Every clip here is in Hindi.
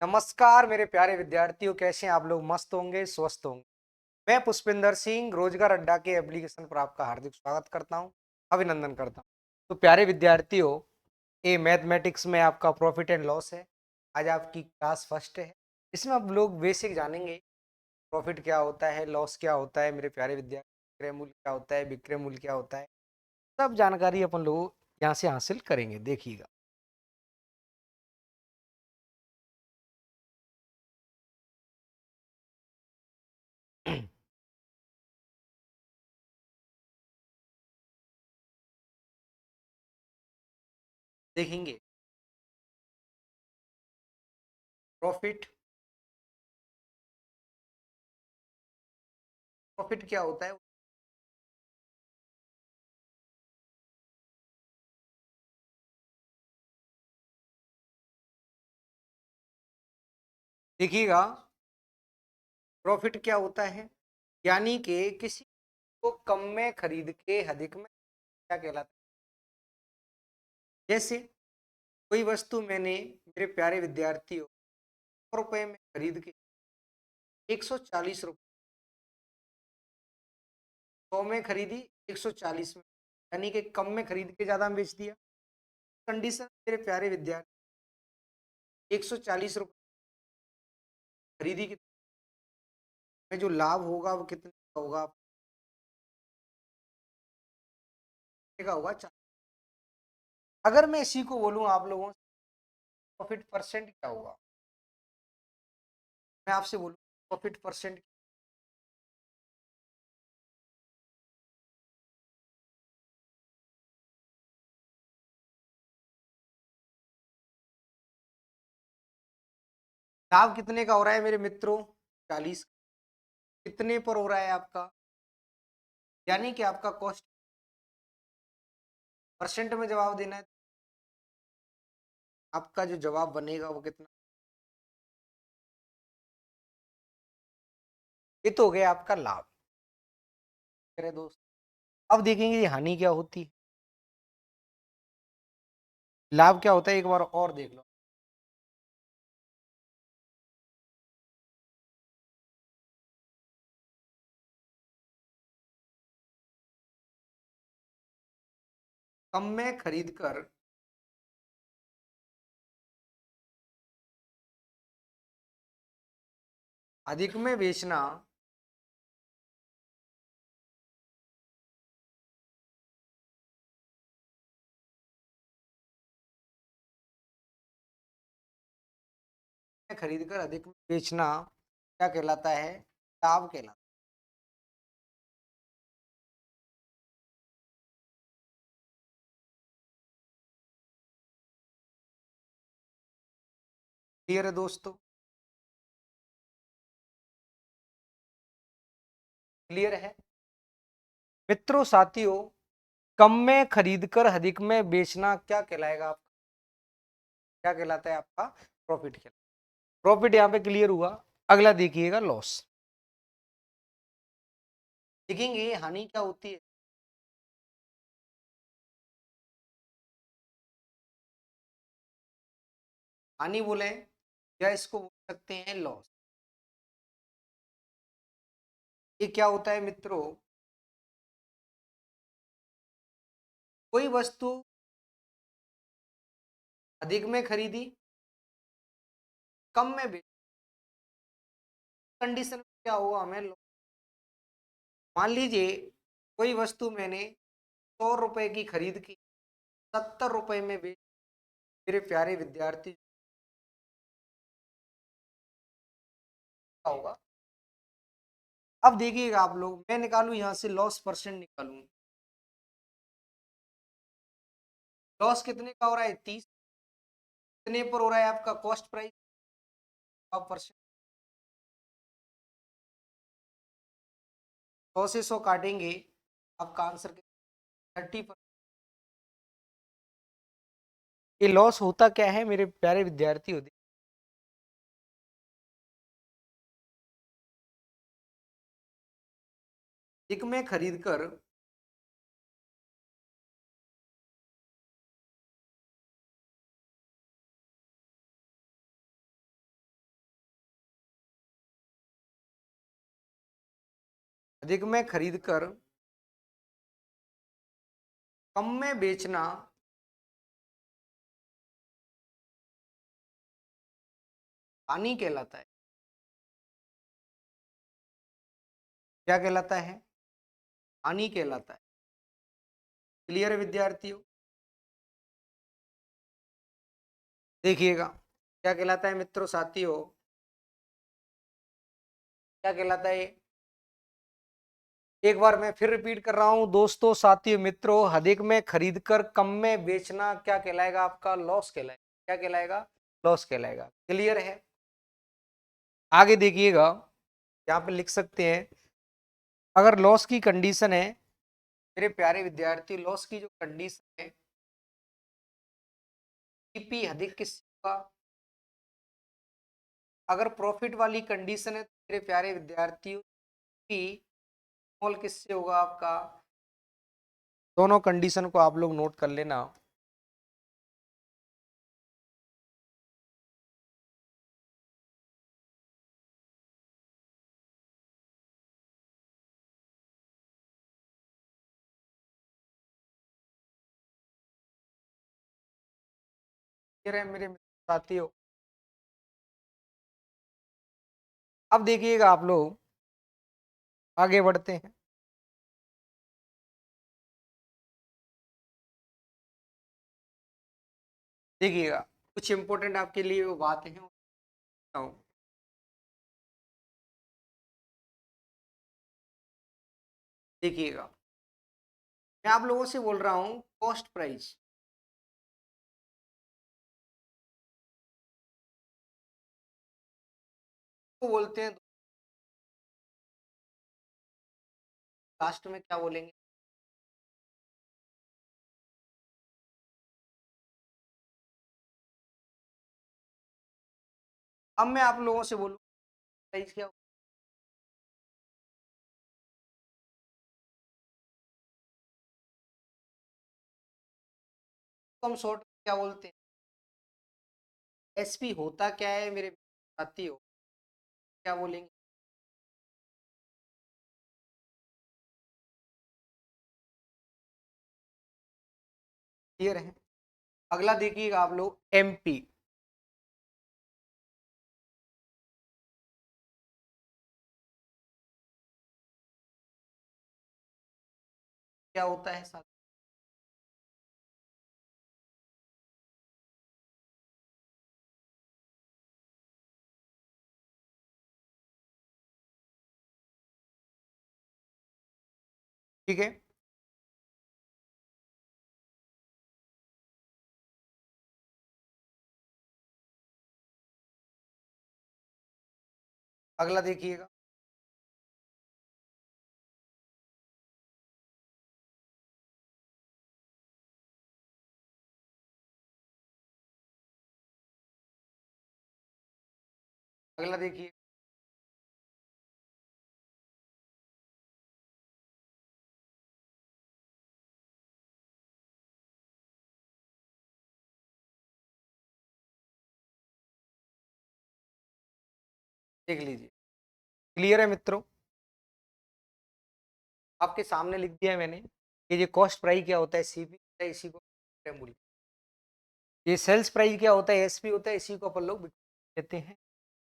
नमस्कार मेरे प्यारे विद्यार्थियों, कैसे हैं आप लोग? मस्त होंगे, स्वस्थ होंगे। मैं पुष्पिंदर सिंह रोजगार अड्डा के एप्लीकेशन पर आपका हार्दिक स्वागत करता हूं, अभिनंदन करता हूं। तो प्यारे विद्यार्थियों, ये मैथमेटिक्स में आपका प्रॉफिट एंड लॉस है। आज आपकी क्लास फर्स्ट है। इसमें आप लोग बेसिक जानेंगे, प्रॉफिट क्या होता है, लॉस क्या होता है मेरे प्यारे विद्यार्थी, क्रय मूल्य क्या होता है, विक्रय मूल्य क्या होता है। सब जानकारी अपन लोग यहाँ से हासिल करेंगे, देखिएगा। देखेंगे प्रॉफिट। प्रॉफिट क्या होता है? देखिएगा, प्रॉफिट क्या होता है, यानी कि किसी को कम में खरीद के अधिक में क्या कहलाता है। जैसे कोई वस्तु मैंने मेरे प्यारे विद्यार्थियों 100 रुपए में खरीद के 140 रुपये, 100 में खरीदी, 140 में, यानी कि कम में खरीद के ज्यादा में बेच दिया। कंडीशन मेरे प्यारे विद्यार्थी, 140 रुपये खरीदी कितने में, जो लाभ होगा वो कितने का होगा? कितने का होगा? 40। अगर मैं इसी को बोलूं आप लोगों से, प्रॉफिट परसेंट क्या होगा? मैं आपसे बोलूं प्रॉफिट परसेंट, लाभ कितने का हो रहा है मेरे मित्रों? 40। कितने पर हो रहा है आपका? यानी कि आपका कॉस्ट परसेंट में जवाब देना है। आपका जो जवाब बनेगा वो कितना? ये तो हो गया आपका लाभ मेरे दोस्त। अब देखेंगे ये हानि क्या होती है, लाभ क्या होता है, एक बार और देख लो। कम में खरीद कर अधिक में बेचना में खरीद कर अधिक में बेचना क्या कहलाता है? लाभ कहलाता है। क्लियर है दोस्तों? क्लियर है मित्रों, साथियों? कम में खरीद कर अधिक में बेचना क्या कहलाएगा आपका? क्या कहलाता है आपका? प्रॉफिट कहलाता है। प्रॉफिट यहाँ पे क्लियर हुआ। अगला देखिएगा, लॉस। देखेंगे हानि क्या होती है। हानि बोले या इसको बोल सकते हैं लॉस। ये क्या होता है मित्रों? कोई वस्तु अधिक में खरीदी, कम में बेची, कंडीशन में क्या होगा हमें मान लीजिए कोई वस्तु मैंने 100 रुपए की खरीद की, 70 रुपए में बेच। मेरे प्यारे विद्यार्थी, क्या होगा? अब देखिएगा आप लोग, मैं निकालू यहाँ से लॉस परसेंट निकालू। लॉस कितने का हो रहा है? 30। कितने पर हो रहा है आपका कॉस्ट प्राइस? आप परसेंट 100 से 100 काटेंगे, आपका आंसर 30%। ये लॉस होता क्या है मेरे प्यारे विद्यार्थी? होते एक में खरीद कर अधिक में खरीद कर कम में बेचना हानि कहलाता है। क्या कहलाता है? हानि कहलाता है। क्लियर है विद्यार्थियों? देखिएगा क्या कहलाता है मित्रों साथियों, क्या कहलाता है? एक बार मैं फिर रिपीट कर रहा हूं दोस्तों साथियों मित्रों, अधिक में खरीद कर कम में बेचना क्या कहलाएगा? आपका लॉस कहलाएगा। क्या कहलाएगा? लॉस कहलाएगा। क्लियर है? आगे देखिएगा, यहाँ पे लिख सकते हैं, अगर लॉस की कंडीशन है मेरे प्यारे विद्यार्थी, लॉस की जो कंडीशन है पी अधिक किसका, अगर प्रॉफिट वाली कंडीशन है तो मेरे प्यारे विद्यार्थियों पी स्मॉल किससे होगा आपका? दोनों कंडीशन को आप लोग नोट कर लेना। क्लियर है मेरे साथियों? अब देखिएगा आप लोग, आगे बढ़ते हैं। देखिएगा कुछ इंपॉर्टेंट आपके लिए वो बातें हैं, बताऊं। देखिएगा मैं आप लोगों से बोल रहा हूं कॉस्ट प्राइस, तो बोलते हैं लास्ट में क्या बोलेंगे? अब मैं आप लोगों से बोलूं प्राइस क्या, तो हम शॉर्ट क्या बोलते हैं? एसपी होता क्या है मेरे साथियों? क्या बोलेंगे? क्लियर है? अगला देखिएगा आप लोग एमपी, क्या होता है साथ? ठीक है, अगला देखिएगा, अगला देखिए, देख लीजिए। क्लियर है मित्रों? आपके सामने लिख दिया है मैंने कि ये कॉस्ट प्राइस क्या होता है, सीपी होता है, इसी को मूल्य। ये सेल्स प्राइस क्या होता है, एसपी होता है, इसी को अपन लोग कहते हैं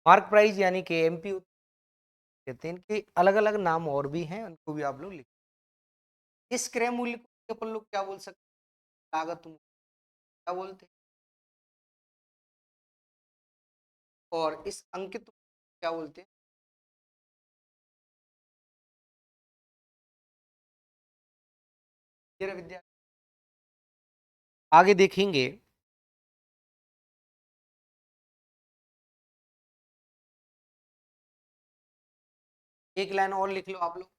मार्क प्राइस, यानी कि एमपी कहते हैं। इनके अलग अलग नाम और भी हैं, उनको भी आप लोग लिख। इस क्रय मूल्य को अपन लोग क्या बोल सकते हैं? लागत मूल्य क्या बोलते हैं? और इस अंकित क्या बोलते हैं? ये रहा विद्या। आगे देखेंगे, एक लाइन और लिख लो आप लोग।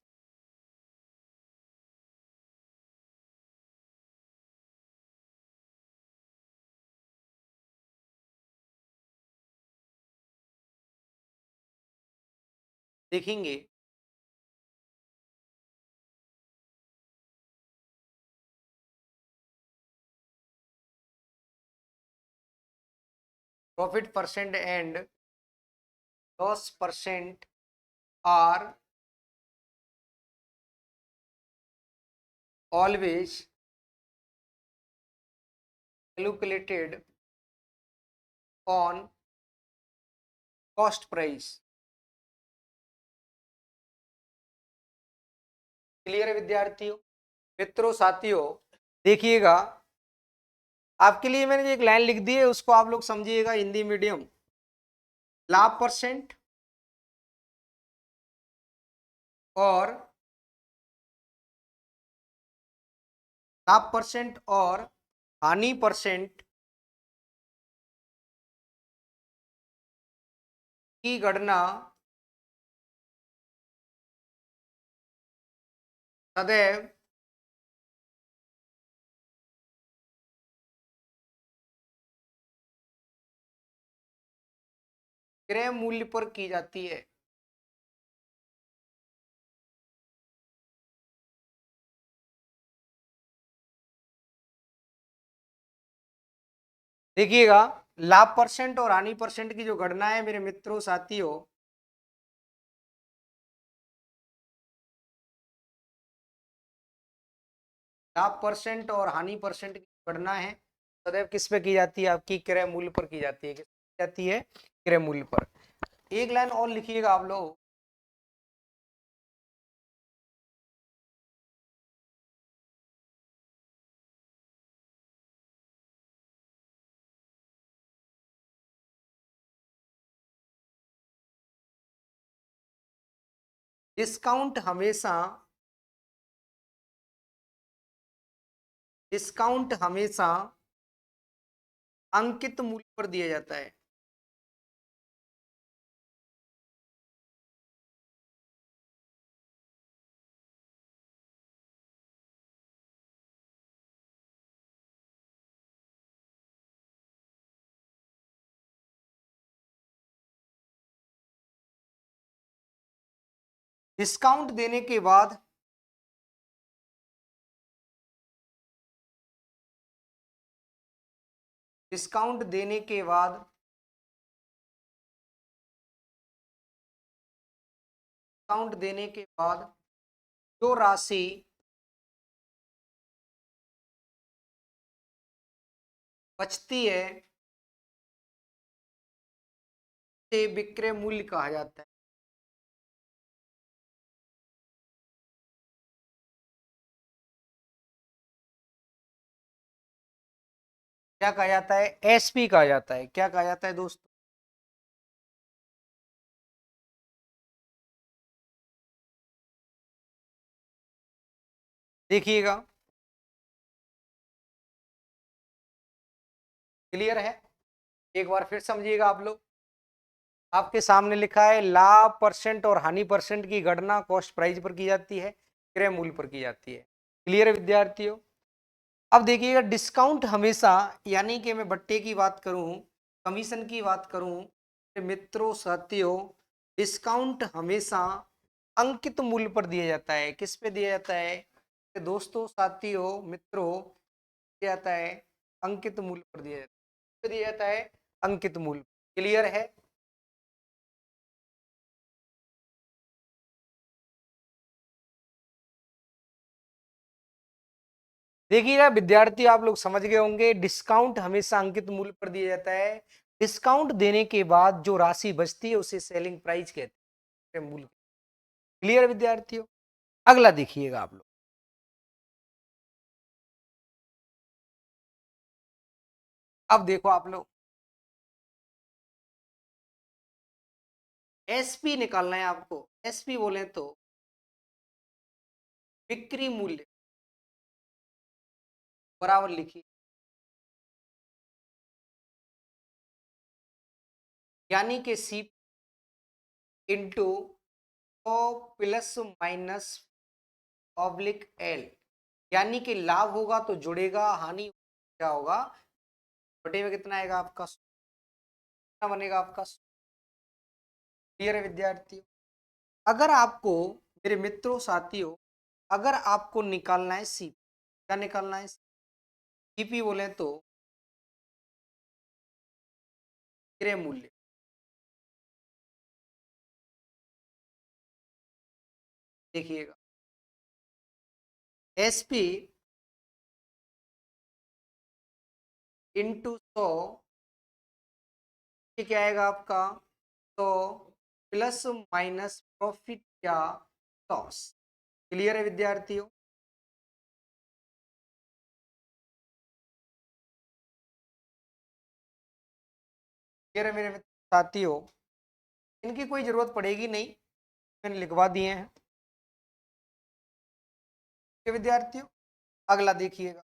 देखेंगे profit percent and loss percent are always calculated on cost price। Clear है विद्यार्थियों? मित्रों साथियों, देखिएगा, आपके लिए मैंने जो एक लाइन लिख दी है उसको आप लोग समझिएगा हिंदी मीडियम। लाभ परसेंट और हानि परसेंट की गणना सदैव क्रय मूल्य पर की जाती है। देखिएगा, लाभ परसेंट और हानि परसेंट की जो गणना है मेरे मित्रों साथियों, लाभ परसेंट और हानि परसेंट की गणना है सदैव किस पे की जाती है? आपकी क्रय मूल्य पर की जाती है। किस पे की जाती है? क्रय मूल्य पर। एक लाइन और लिखिएगा आप लोग, डिस्काउंट हमेशा अंकित मूल्य पर दिया जाता है। डिस्काउंट देने के बाद डिस्काउंट देने के बाद डिस्काउंट देने के बाद जो राशि बचती है से विक्रय मूल्य कहा जाता है। क्या कहा जाता है? एसपी कहा जाता है। क्या कहा जाता है दोस्तों? देखिएगा, क्लियर है? एक बार फिर समझिएगा आप लोग, आपके सामने लिखा है लाभ परसेंट और हानि परसेंट की गणना कॉस्ट प्राइस पर की जाती है, क्रय मूल्य पर की जाती है। क्लियर है विद्यार्थियों? अब देखिएगा, डिस्काउंट हमेशा, यानी कि मैं बट्टे की बात करूं, कमीशन की बात करूं, तो मित्रों साथियों, डिस्काउंट हमेशा अंकित मूल्य पर दिया जाता है। किस पे दिया जाता है? तो दोस्तों साथियों मित्रों, दिया जाता है अंकित मूल्य पर दिया जाता है। किस पे दिया जाता है? अंकित मूल्य। क्लियर है? देखिएगा विद्यार्थी, आप लोग समझ गए होंगे, डिस्काउंट हमेशा अंकित मूल्य पर दिया जाता है। डिस्काउंट देने के बाद जो राशि बचती है उसे सेलिंग प्राइस कहते हैं, मूल्य। क्लियर है विद्यार्थियों? अगला देखिएगा आप लोग, अब देखो आप लोग, एसपी निकालना है आपको। एसपी बोले तो बिक्री मूल्य बराबर लिखिए, यानी कि C into O plus minus oblique L, यानी कि लाभ होगा तो जुड़ेगा, हानि क्या होगा, बटे में कितना आएगा आपका, कितना बनेगा आपका। क्लियर है विद्यार्थियों? अगर आपको मेरे मित्रों साथियों, अगर आपको निकालना है सी, क्या निकालना है? सीपी बोले तो क्रय मूल्य। देखिएगा, SP इंटू 100 ये क्या आएगा आपका, तो प्लस माइनस प्रॉफिट या लॉस। क्लियर है विद्यार्थियों? क्लियर है मेरे साथियों? इनकी कोई जरूरत पड़ेगी नहीं, मैंने लिखवा दिए हैं। के विद्यार्थियों अगला देखिएगा।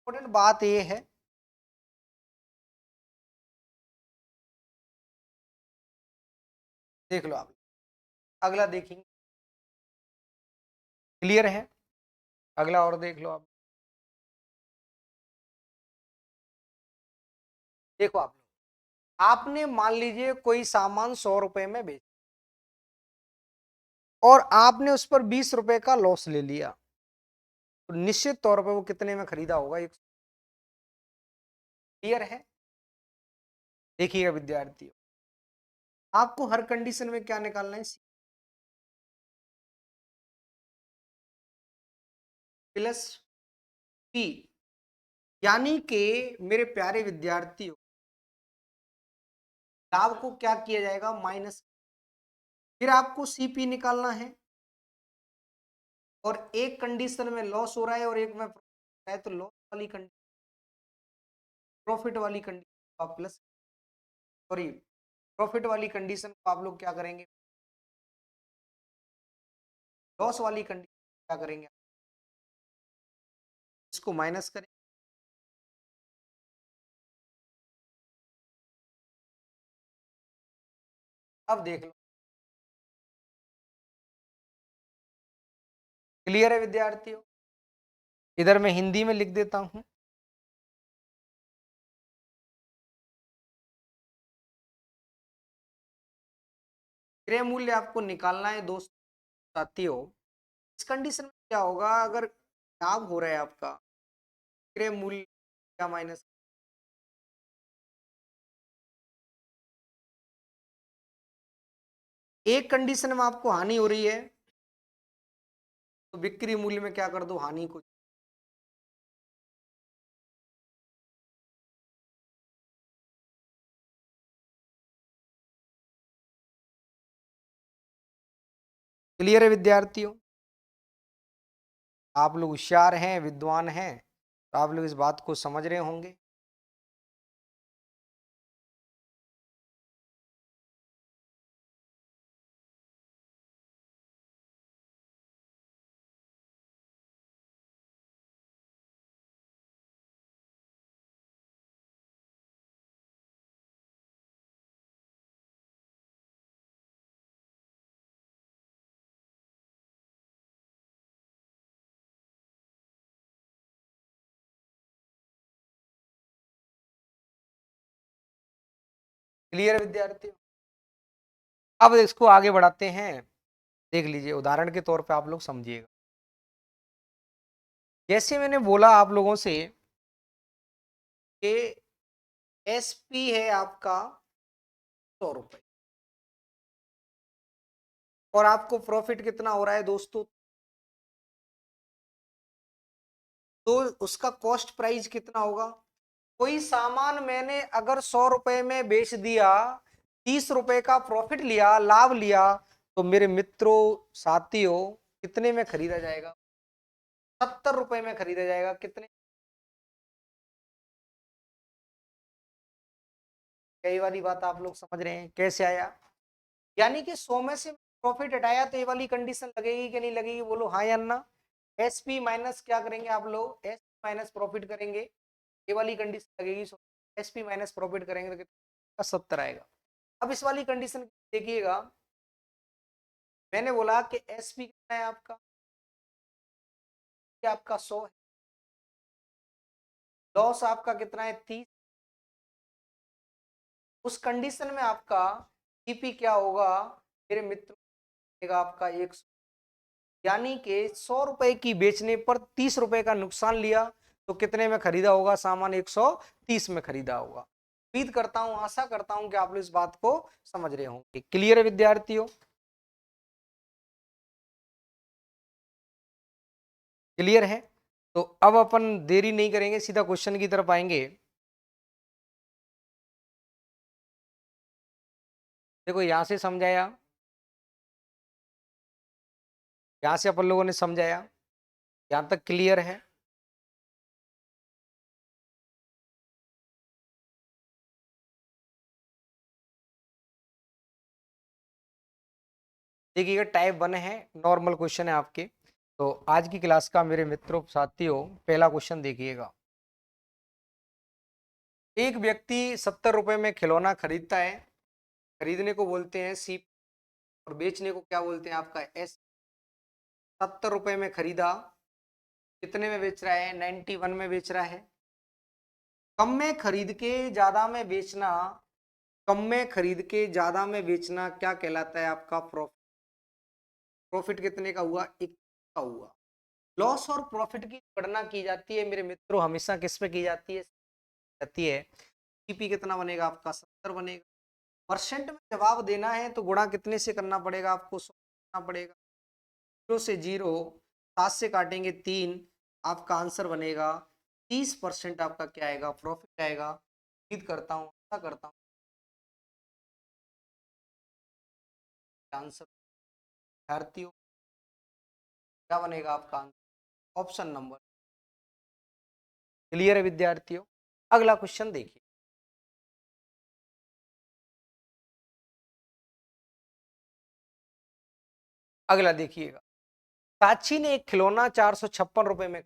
इंपॉर्टेंट बात यह है, देख लो आप, अगला देखेंगे। क्लियर है? अगला और देख लो आप। देखो आप, आपने मान लीजिए कोई सामान 100 रुपए में बेच और आपने उस पर 20 रुपए का लॉस ले लिया, तो निश्चित तौर पर वो कितने में खरीदा होगा? एक। क्लियर है? देखिएगा विद्यार्थियों, आपको हर कंडीशन में क्या निकालना है, प्लस पी। यानी कि मेरे प्यारे विद्यार्थियों, लाभ को क्या किया जाएगा, माइनस। फिर आपको सीपी निकालना है, और एक कंडीशन में लॉस हो रहा है और एक में प्रॉफिट है, तो लॉस वाली कंडीशन, प्रॉफिट वाली कंडीशन आप प्लस, सॉरी, प्रॉफिट वाली कंडीशन को आप लोग क्या करेंगे, लॉस वाली कंडीशन क्या करेंगे, इसको माइनस करें। अब देख लो, क्लियर है विद्यार्थियों? इधर मैं हिंदी में लिख देता हूं। क्रय मूल्य आपको निकालना है दोस्तों साथियों। इस कंडीशन में क्या होगा, अगर लाभ हो रहा है आपका, क्रय मूल्य क्या माइनस, एक कंडीशन में आपको हानि हो रही है, तो बिक्री मूल्य में क्या कर दो, हानि को। क्लियर है विद्यार्थियों? आप लोग होशियार हैं, विद्वान हैं, तो आप लोग इस बात को समझ रहे होंगे। क्लियर है विद्यार्थियों? अब इसको आगे बढ़ाते हैं। देख लीजिए, उदाहरण के तौर पे आप लोग समझिएगा। जैसे मैंने बोला आप लोगों से कि एसपी है आपका 100 रुपए, और आपको प्रॉफिट कितना हो रहा है दोस्तों, तो उसका कॉस्ट प्राइस कितना होगा। कोई सामान मैंने अगर 100 रुपए में बेच दिया, 30 रुपए का प्रॉफिट लिया, लाभ लिया, तो मेरे मित्रों साथियों कितने में खरीदा जाएगा, 70 रुपए में खरीदा जाएगा। कितने? कई वाली बात आप लोग समझ रहे हैं कैसे आया? यानी कि 100 में से प्रॉफिट हटाया तो ये वाली कंडीशन लगेगी कि नहीं लगेगी, बोलो हाँ या ना। एसपी माइनस क्या करेंगे आप लोग, एस माइनस प्रॉफिट करेंगे, ये वाली कंडीशन लगेगी। एसपी माइनस प्रॉफिट करेंगे तो कितना, 70 आएगा। अब इस वाली कंडीशन देखिएगा, मैंने बोला कि एसपी कितना है आपका, ये आपका 100 है, लॉस आपका कितना है 30। उस कंडीशन में आपका ईपी क्या होगा मेरे मित्र, आपका 100। यानी कि 100 रुपए की बेचने पर 30 रुपए का नुकसान लिया, तो कितने में खरीदा होगा सामान, 130 में खरीदा होगा। उम्मीद करता हूं, आशा करता हूं कि आप लोग इस बात को समझ रहे होंगे। क्लियर है विद्यार्थियों? क्लियर है? तो अब अपन देरी नहीं करेंगे, सीधा क्वेश्चन की तरफ आएंगे। देखो यहां से समझाया, यहां से अपन लोगों ने समझाया, यहां तक क्लियर है? देखिएगा टाइप 1 है, नॉर्मल क्वेश्चन है आपके। तो आज की क्लास का मेरे मित्रों साथियों पहला क्वेश्चन देखिएगा। एक व्यक्ति 70 रुपए में खिलौना खरीदता है, खरीदने को बोलते हैं सी और बेचने को क्या बोलते हैं आपका एस। 70 रुपए में खरीदा, कितने में बेच रहा है? 91 में बेच रहा है। कम में खरीद के ज्यादा में बेचना, कम में खरीद के ज्यादा में बेचना क्या कहलाता है आपका? प्रॉफिट। प्रॉफिट कितने का हुआ? 1 का हुआ। लॉस और प्रॉफिट की गणना की जाती है मेरे मित्रों, हमेशा किस पे की जाती है? जाती है सीपी कितना बनेगा आपका? 70 बनेगा। परसेंट में जवाब देना है तो गुणा कितने से करना पड़ेगा आपको? 100 करना पड़ेगा। 0 से 0, 7 से काटेंगे 3, आपका आंसर बनेगा 30%। आपका क्या आएगा? प्रॉफिट आएगा। उम्मीद करता हूँ, आशा करता हूँ आंसर विद्यार्थियों क्या बनेगा आपका आंसर? Option number. क्लियर है विद्यार्थियों? अगला क्वेश्चन देखिए। अगला देखिएगा। साक्षी ने एक खिलौना 456 रुपए में,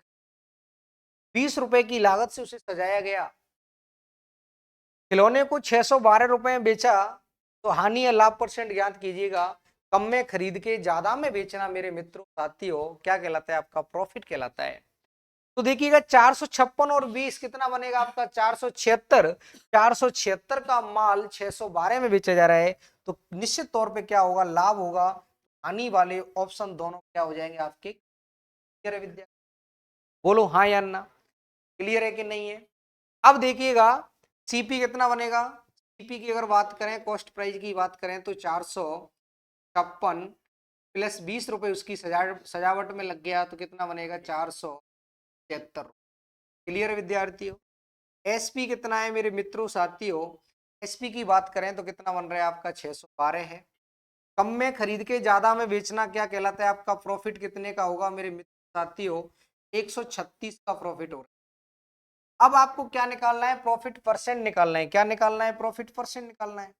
20 रुपए की लागत से उसे सजाया गया, खिलौने को 612 रुपए में बेचा, तो हानि या लाभ परसेंट ज्ञात कीजिएगा। कम में खरीद के ज्यादा में बेचना मेरे मित्रों साथियों क्या कहलाता है? आपका प्रॉफिट कहलाता है। तो देखिएगा 456 और 20 कितना बनेगा आपका? 476। 476 का माल 612 में बेचा जा रहा है, तो निश्चित तौर पे क्या होगा? लाभ होगा। हानि वाले ऑप्शन दोनों क्या हो जाएंगे आपके? क्लियर है विद्या? बोलो हाँ या ना। क्लियर है कि नहीं है? अब देखिएगा सीपी कितना बनेगा। सीपी की अगर बात करें, कॉस्ट प्राइस की बात करें, तो 456 प्लस 20 रुपए उसकी सजावट में लग गया, तो कितना बनेगा? 476। क्लियर है विद्यार्थियों? एसपी कितना है मेरे मित्रों साथियों? एसपी की बात करें तो कितना बन रहा है आपका? 612 है। कम में खरीद के ज्यादा में बेचना क्या कहलाता है आपका? प्रॉफिट कितने का होगा मेरे मित्र साथियों? 136 का प्रॉफिट हो रहा है। अब आपको क्या निकालना है? प्रॉफिट परसेंट निकालना है। क्या निकालना है? प्रॉफिट परसेंट निकालना है।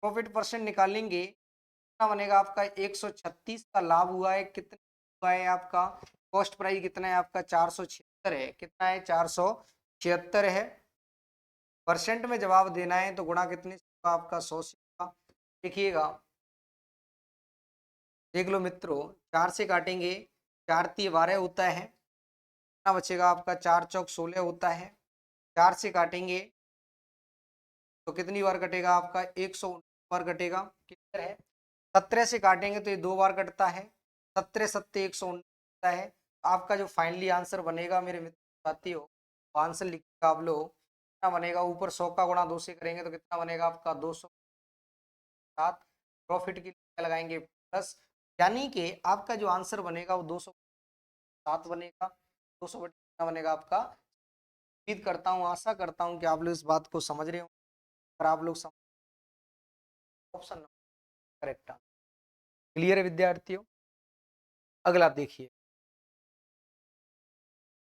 प्रॉफिट परसेंट निकालेंगे, कितना बनेगा आपका? 136 का लाभ हुआ है, कितना हुआ है आपका? कॉस्ट प्राइस कितना है आपका? 476 है। कितना है? 476 है। परसेंट में जवाब देना है तो गुणा कितने से होगा आपका? 100 से होगा। देखिएगा, देख लो मित्रों, 4 से काटेंगे, 4×3 = 12 होता है। कितना बचेगा आपका? 4×4 = 16 होता है। 4 से काटेंगे तो कितनी बार कटेगा आपका? 119 बार कटेगा। क्लियर है? 17 से काटेंगे तो ये 2 बार कटता है। 17×7 = 119 होता है। आपका जो फाइनली आंसर बनेगा मेरे मित्र साथियों, आंसर लिखिएगा आप लोग, कितना बनेगा? ऊपर 100 का गुणा 2 से करेंगे तो कितना बनेगा आपका? 207। प्रॉफिट की लगाएंगे प्लस, यानी कि आपका जो आंसर बनेगा वो 207 बनेगा। 200 कितना बनेगा आपका? उम्मीद करता हूँ, आशा करता हूँ कि आप लोग इस बात को समझ रहे हो। और आप लोग ऑप्शन करेक्ट। क्लियर है विद्यार्थियों? अगला देखिए।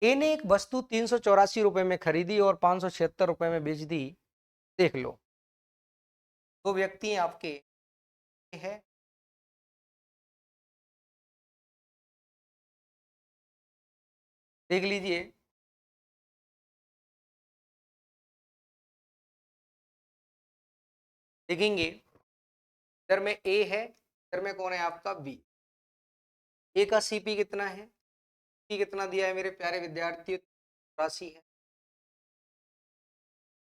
ए ने एक वस्तु 384 रुपए में खरीदी और 576 रुपए में बेच दी। देख लो, दो व्यक्ति हैं आपके, है देख लीजिए। देखेंगे, इधर में ए है, इधर में कौन है आपका? बी। ए का सीपी कितना है? सी कितना दिया है मेरे प्यारे विद्यार्थी? 84 है।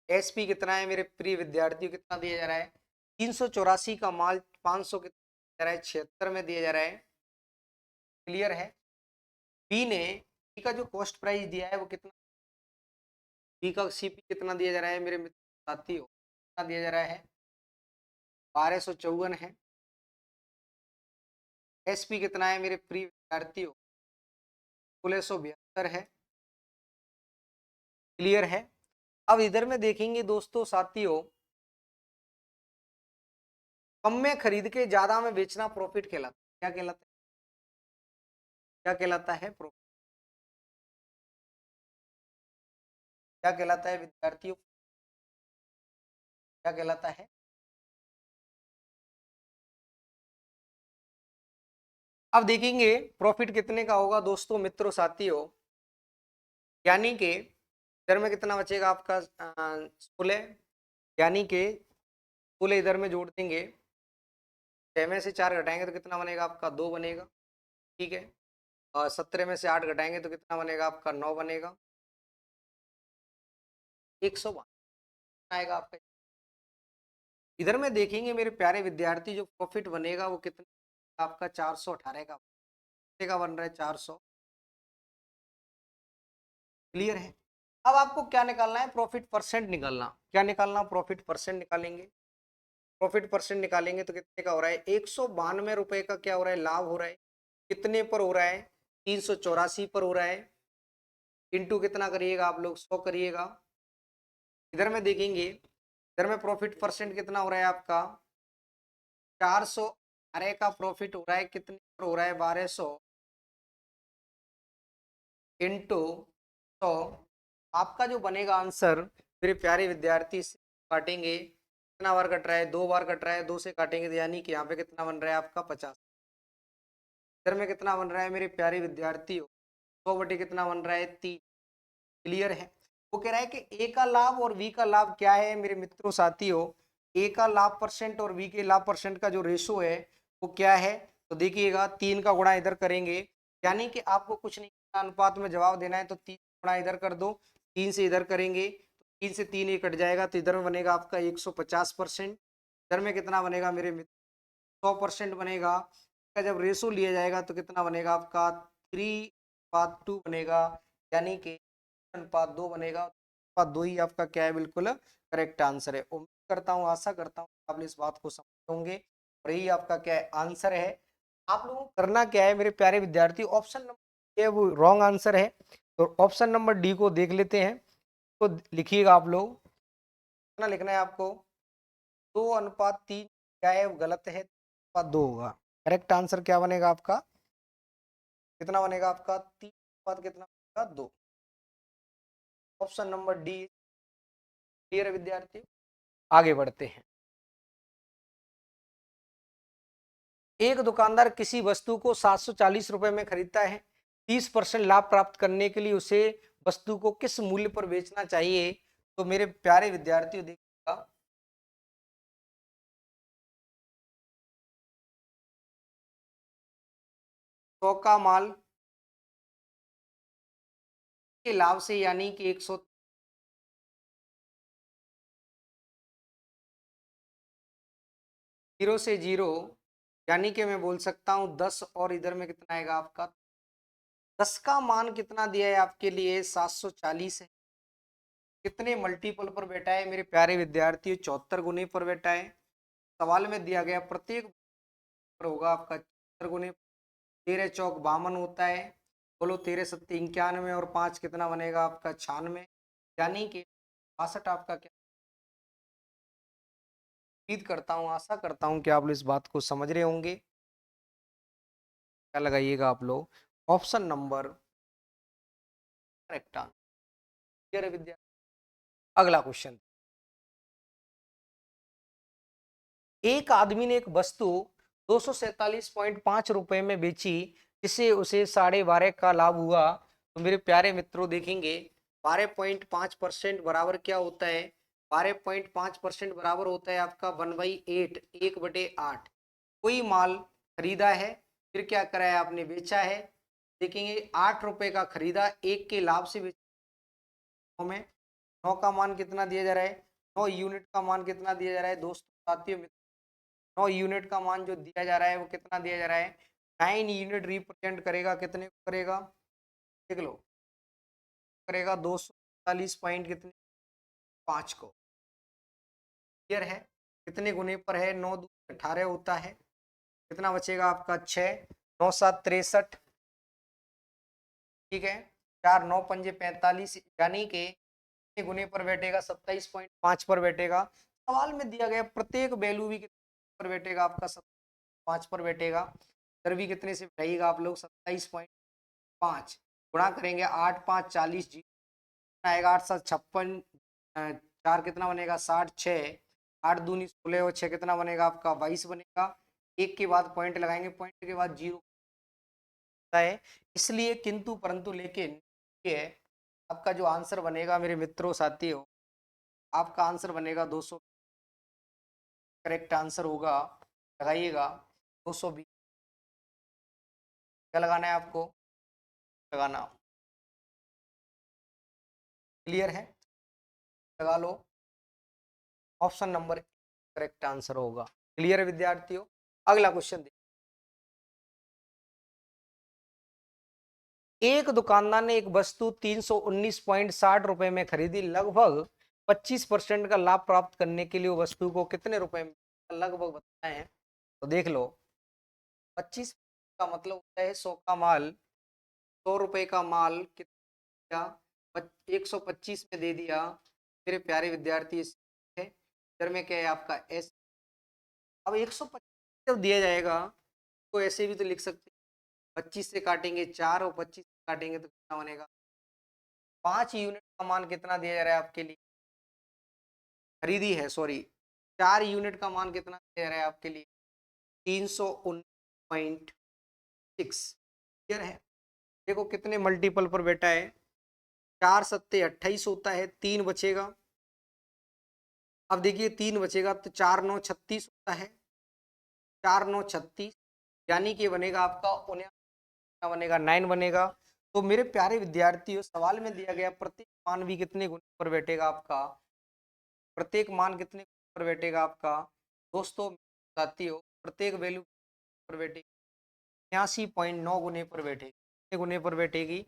एसपी कितना है मेरे प्रिय विद्यार्थियों? कितना दिया जा रहा है? 384 का माल 500 कितना दिया जा रहा है? 76 में दिया जा रहा है। क्लियर है? बी ने, बी का जो कॉस्ट प्राइस दिया है वो कितना? बी का सीपी कितना दिया जा रहा है मेरे मित्र साथियों? कितना दिया जा रहा है? 1254 है। एसपी कितना है मेरे प्रिय विद्यार्थियों? 1672 है। क्लियर है। अब इधर में देखेंगे दोस्तों साथियों, कम में खरीद के ज्यादा में बेचना प्रॉफिट कहलाता है। क्या कहलाता है? क्या कहलाता है? प्रॉफिट। क्या कहलाता है विद्यार्थियों? क्या कहलाता है? अब देखेंगे प्रॉफिट कितने का होगा दोस्तों मित्रों साथियों, यानी कि इधर में कितना बचेगा आपका 16, यानी कि 16 इधर में जोड़ देंगे, 6 में से 4 घटाएंगे तो कितना बनेगा आपका? 2 बनेगा। ठीक है। और 17 में से 8 घटाएंगे तो कितना बनेगा आपका? 9 बनेगा। 152 आएगा आपका। इधर में देखेंगे मेरे प्यारे विद्यार्थी, जो प्रॉफिट बनेगा वो कितना आपका? 418 का। कितने का बन रहा है? 400। क्लियर है। अब आपको क्या निकालना है? प्रॉफिट परसेंट निकालना। क्या निकालना? प्रॉफिट परसेंट निकालेंगे। प्रॉफिट परसेंट निकालेंगे तो कितने का हो रहा है? 192 रुपए का क्या हो रहा है? लाभ हो रहा है। कितने पर हो रहा है? 384 पर हो रहा है। इंटू कितना करिएगा आप लोग? 100 करिएगा। इधर में देखेंगे, इधर में प्रॉफिट परसेंट कितना हो रहा है आपका? 400। अरे का प्रॉफिट हो रहा है, कितने पर हो रहा है? 1200 इंटू 100। आपका जो बनेगा आंसर मेरे प्यारे विद्यार्थी, से काटेंगे, कितना बार कट रहा है? 2 बार कट रहा है। 2 से काटेंगे तो यानी कि यहाँ पे कितना बन रहा है आपका? 50। इधर में कितना बन रहा है मेरे प्यारे विद्यार्थियों? 100 बटे कितना बन रहा है? 3। क्लियर है। वो कह रहा है कि ए का लाभ और बी का लाभ क्या है मेरे मित्रों साथियों? ए का लाभ परसेंट और बी के लाभ परसेंट का जो रेशो है वो क्या है? तो देखिएगा, 3 का गुणा इधर करेंगे, यानी कि आपको कुछ नहीं करना, अनुपात में जवाब देना है तो 3 गुणा इधर कर दो, 3 से इधर करेंगे तो 3 से 3 ये कट जाएगा, तो इधर में बनेगा आपका 150%। इधर में कितना बनेगा मेरे मित्र? 100% बनेगा। इसका जब रेशो लिया जाएगा तो कितना बनेगा आपका? 3:2 बनेगा, यानी कि अनुपात 2 बनेगा। अनुपात 2 ही आपका क्या है? बिल्कुल करेक्ट आंसर है। उम्मीद करता हूँ, आशा करता हूँ आप इस बात को समझ होंगे और यही आपका क्या है? आंसर है। आप लोगों को करना क्या है मेरे प्यारे विद्यार्थी? ऑप्शन नंबर वो रॉन्ग आंसर है, तो ऑप्शन नंबर डी को देख लेते हैं। तो लिखिएगा आप लोग, कितना लिखना है आपको? 2:3 क्या है? वो गलत है, 2 होगा। करेक्ट आंसर क्या बनेगा आपका? कितना बनेगा आपका? 3 कितना बनेगा? 2। Option number D. क्लियर है विद्यार्थी? आगे बढ़ते हैं। एक दुकानदार किसी वस्तु को 740 रुपए में खरीदता है। 30% लाभ प्राप्त करने के लिए उसे वस्तु को किस मूल्य पर बेचना चाहिए? तो मेरे प्यारे विद्यार्थियों देखिएगा, 100 का माल के लाभ से, यानी कि 100, 0 से 0, यानी कि मैं बोल सकता हूं 10, और इधर में कितना आएगा आपका? 10 का मान कितना दिया है आपके लिए? 740 है। कितने मल्टीपल पर बैठा है मेरे प्यारे विद्यार्थियों? 74 गुने पर बैठा है। सवाल में दिया गया प्रत्येक पर होगा आपका 74 गुने। 13 चौक 52 होता है। बोलो 13 सत्ते 91 और 5 कितना बनेगा आपका? 96, यानी कि 62 आपका क्या? उम्मीद करता हूँ, आशा करता हूँ कि आप लोग इस बात को समझ रहे होंगे। क्या लगाइएगा आप लोग? ऑप्शन नंबर करेक्ट आंसर विद्या। अगला क्वेश्चन, एक आदमी ने एक वस्तु 247.5 रुपए में बेची, जिससे उसे 12.5 का लाभ हुआ। तो मेरे प्यारे मित्रों देखेंगे, 12.5% बराबर क्या होता है? 12.5% बराबर होता है आपका 1/8, 1/8। कोई माल खरीदा है, फिर क्या करा है आपने? बेचा है। देखेंगे 8 रुपए का खरीदा, 1 के लाभ से बेचा में। 9 का मान कितना दिया जा रहा है? 9 यूनिट का मान कितना दिया जा रहा है दोस्तों साथियों? 9 यूनिट का मान जो दिया जा रहा है वो कितना दिया जा रहा है? 9 यूनिट रिप्रेजेंट करेगा, कितने को करेगा? देख लो, करेगा 240 पॉइंट कितने? 5 को। क्लियर है। कितने गुने पर है? 9 2 18 होता है। कितना बचेगा आपका? 6। 9 7 63। ठीक है। 4 9 पंजे 45, यानी कि कितने गुने पर बैठेगा? 27.5 पर बैठेगा। सवाल में दिया गया प्रत्येक वैल्यू भी कितने पर बैठेगा? आपका 5 पर बैठेगा। इधर भी कितने से बैठाइएगा आप लोग? 27.5 गुणा करेंगे 8 5 40 जी आएगा, 8 7 56, 4 कितना बनेगा? 60, 6 8 दूनी 16 और 6 कितना बनेगा? आपका 22 बनेगा। एक के बाद पॉइंट लगाएंगे, पॉइंट के बाद जीरो है, इसलिए किंतु परंतु लेकिन ये आपका जो आंसर बनेगा मेरे मित्रों साथियों, आपका आंसर बनेगा 200। करेक्ट आंसर होगा, लगाइएगा 220। क्या लगाना है आपको? लगाना क्लियर है? लगा लो। ऑप्शन नंबर करेक्ट आंसर होगा। क्लियर है विद्यार्थियों? अगला क्वेश्चन देखिए। एक दुकानदार ने एक वस्तु 319.60 रुपए में खरीदी। लगभग 25% का लाभ प्राप्त करने के लिए वस्तु को कितने रुपए में लगभग बताए हैं? तो देख लो, 25 का मतलब होता है 100 का माल, 100 रुपए का माल कितना? 125 में दे दिया मेरे प्यारे विद्यार्थी। इधर में क्या है आपका एस। अब 125 जब दिया जाएगा तो ऐसे भी तो लिख सकते हैं, 25 से काटेंगे 4 और 25 से काटेंगे तो कितना बनेगा? 5 यूनिट का मान कितना दिया जा रहा है आपके लिए? खरीदी है, सॉरी, 4 यूनिट का मान कितना दिया जा रहा है आपके लिए? 319.6। क्लियर है? देखो कितने मल्टीपल पर बैठा है। 4 सत्ते 28 होता है, 3 बचेगा। अब देखिए 3 बचेगा तो 4 9 36 होता है, 4 9 36, यानी कि बनेगा आपका 49 बनेगा, 9 बनेगा। तो मेरे प्यारे विद्यार्थियों, सवाल में दिया गया प्रत्येक मान भी कितने गुने पर बैठेगा आपका? प्रत्येक मान कितने पर बैठेगा आपका? दोस्तों साथियों, प्रत्येक वैल्यू पर बैठेगी 86.9 गुने पर बैठेगी। कितने गुने पर बैठेगी?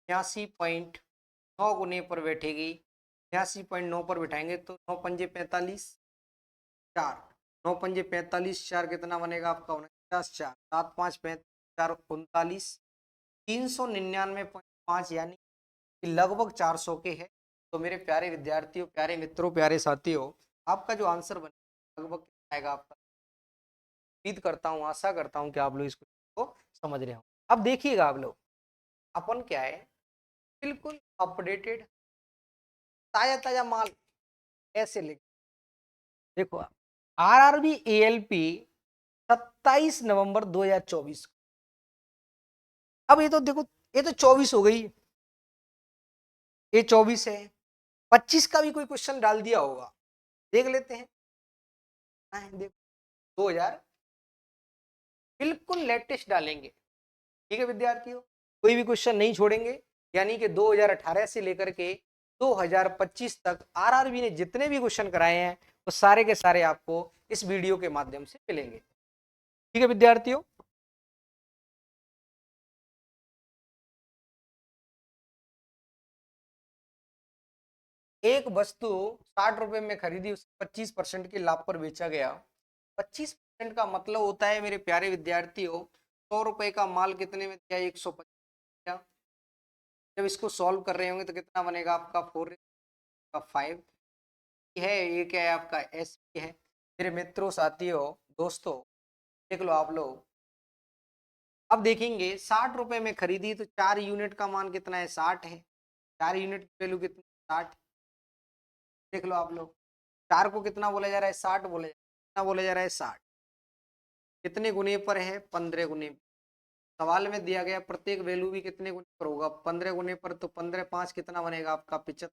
86.9 गुने पर बैठेगी। 86.9 पर बैठाएंगे तो 9 पंजे 45, 4 9 पंजे 45, 4 कितना बनेगा आपका? 49, 4 7 5 4 39, 399.5, यानी कि लगभग 400 के है। तो मेरे प्यारे विद्यार्थियों, प्यारे मित्रों, प्यारे साथियों, आपका जो आंसर बनेगा लगभग कितना आएगा आपका? उम्मीद करता हूँ, आशा करता हूँ कि आप लोग इसको समझ रहे हो। अब देखिएगा आप लोग, अपन क्या है, बिल्कुल अपडेटेड ताजा ताजा माल ऐसे लिख। देखो, आरआरबी एएलपी 27 नवंबर 2024। अब ये तो देखो, ये तो 24 हो गई, ये 24 है। 25 का भी कोई क्वेश्चन डाल दिया होगा, देख लेते हैं। देखो 2000 बिल्कुल लेटेस्ट डालेंगे। ठीक है विद्यार्थियों, कोई भी क्वेश्चन नहीं छोड़ेंगे। यानी कि 2018 से लेकर के 2025 तक आरआरबी ने जितने भी क्वेश्चन कराए हैं वो सारे के सारे आपको इस वीडियो के माध्यम से मिलेंगे। ठीक है विद्यार्थियों? एक वस्तु 60 रुपए में खरीदी, उसे 25% के लाभ पर बेचा गया। 25% का मतलब होता है मेरे प्यारे विद्यार्थियों, 100 रुपए का माल कितने में दिया? 125। जब इसको सॉल्व कर रहे होंगे तो कितना बनेगा आपका? 4 का 5 है। ये क्या है आपका? एस है। मेरे मित्रों साथियों दोस्तों, देख लो आप लोग। अब देखेंगे 60 रुपए में खरीदी तो 4 यूनिट का मान कितना है? 60 है। 4 यूनिट की वैल्यू कितनी? 60। देख लो आप लोग, 4 को कितना बोला जा रहा है? 60 बोला जा रहा है। कितना बोला जा रहा है? 60। कितने गुने पर है? 15 गुने। सवाल में दिया गया प्रत्येक वैल्यू भी कितने गुने पर होगा? 15 गुने पर। तो 15 5 कितना बनेगा आपका? 75।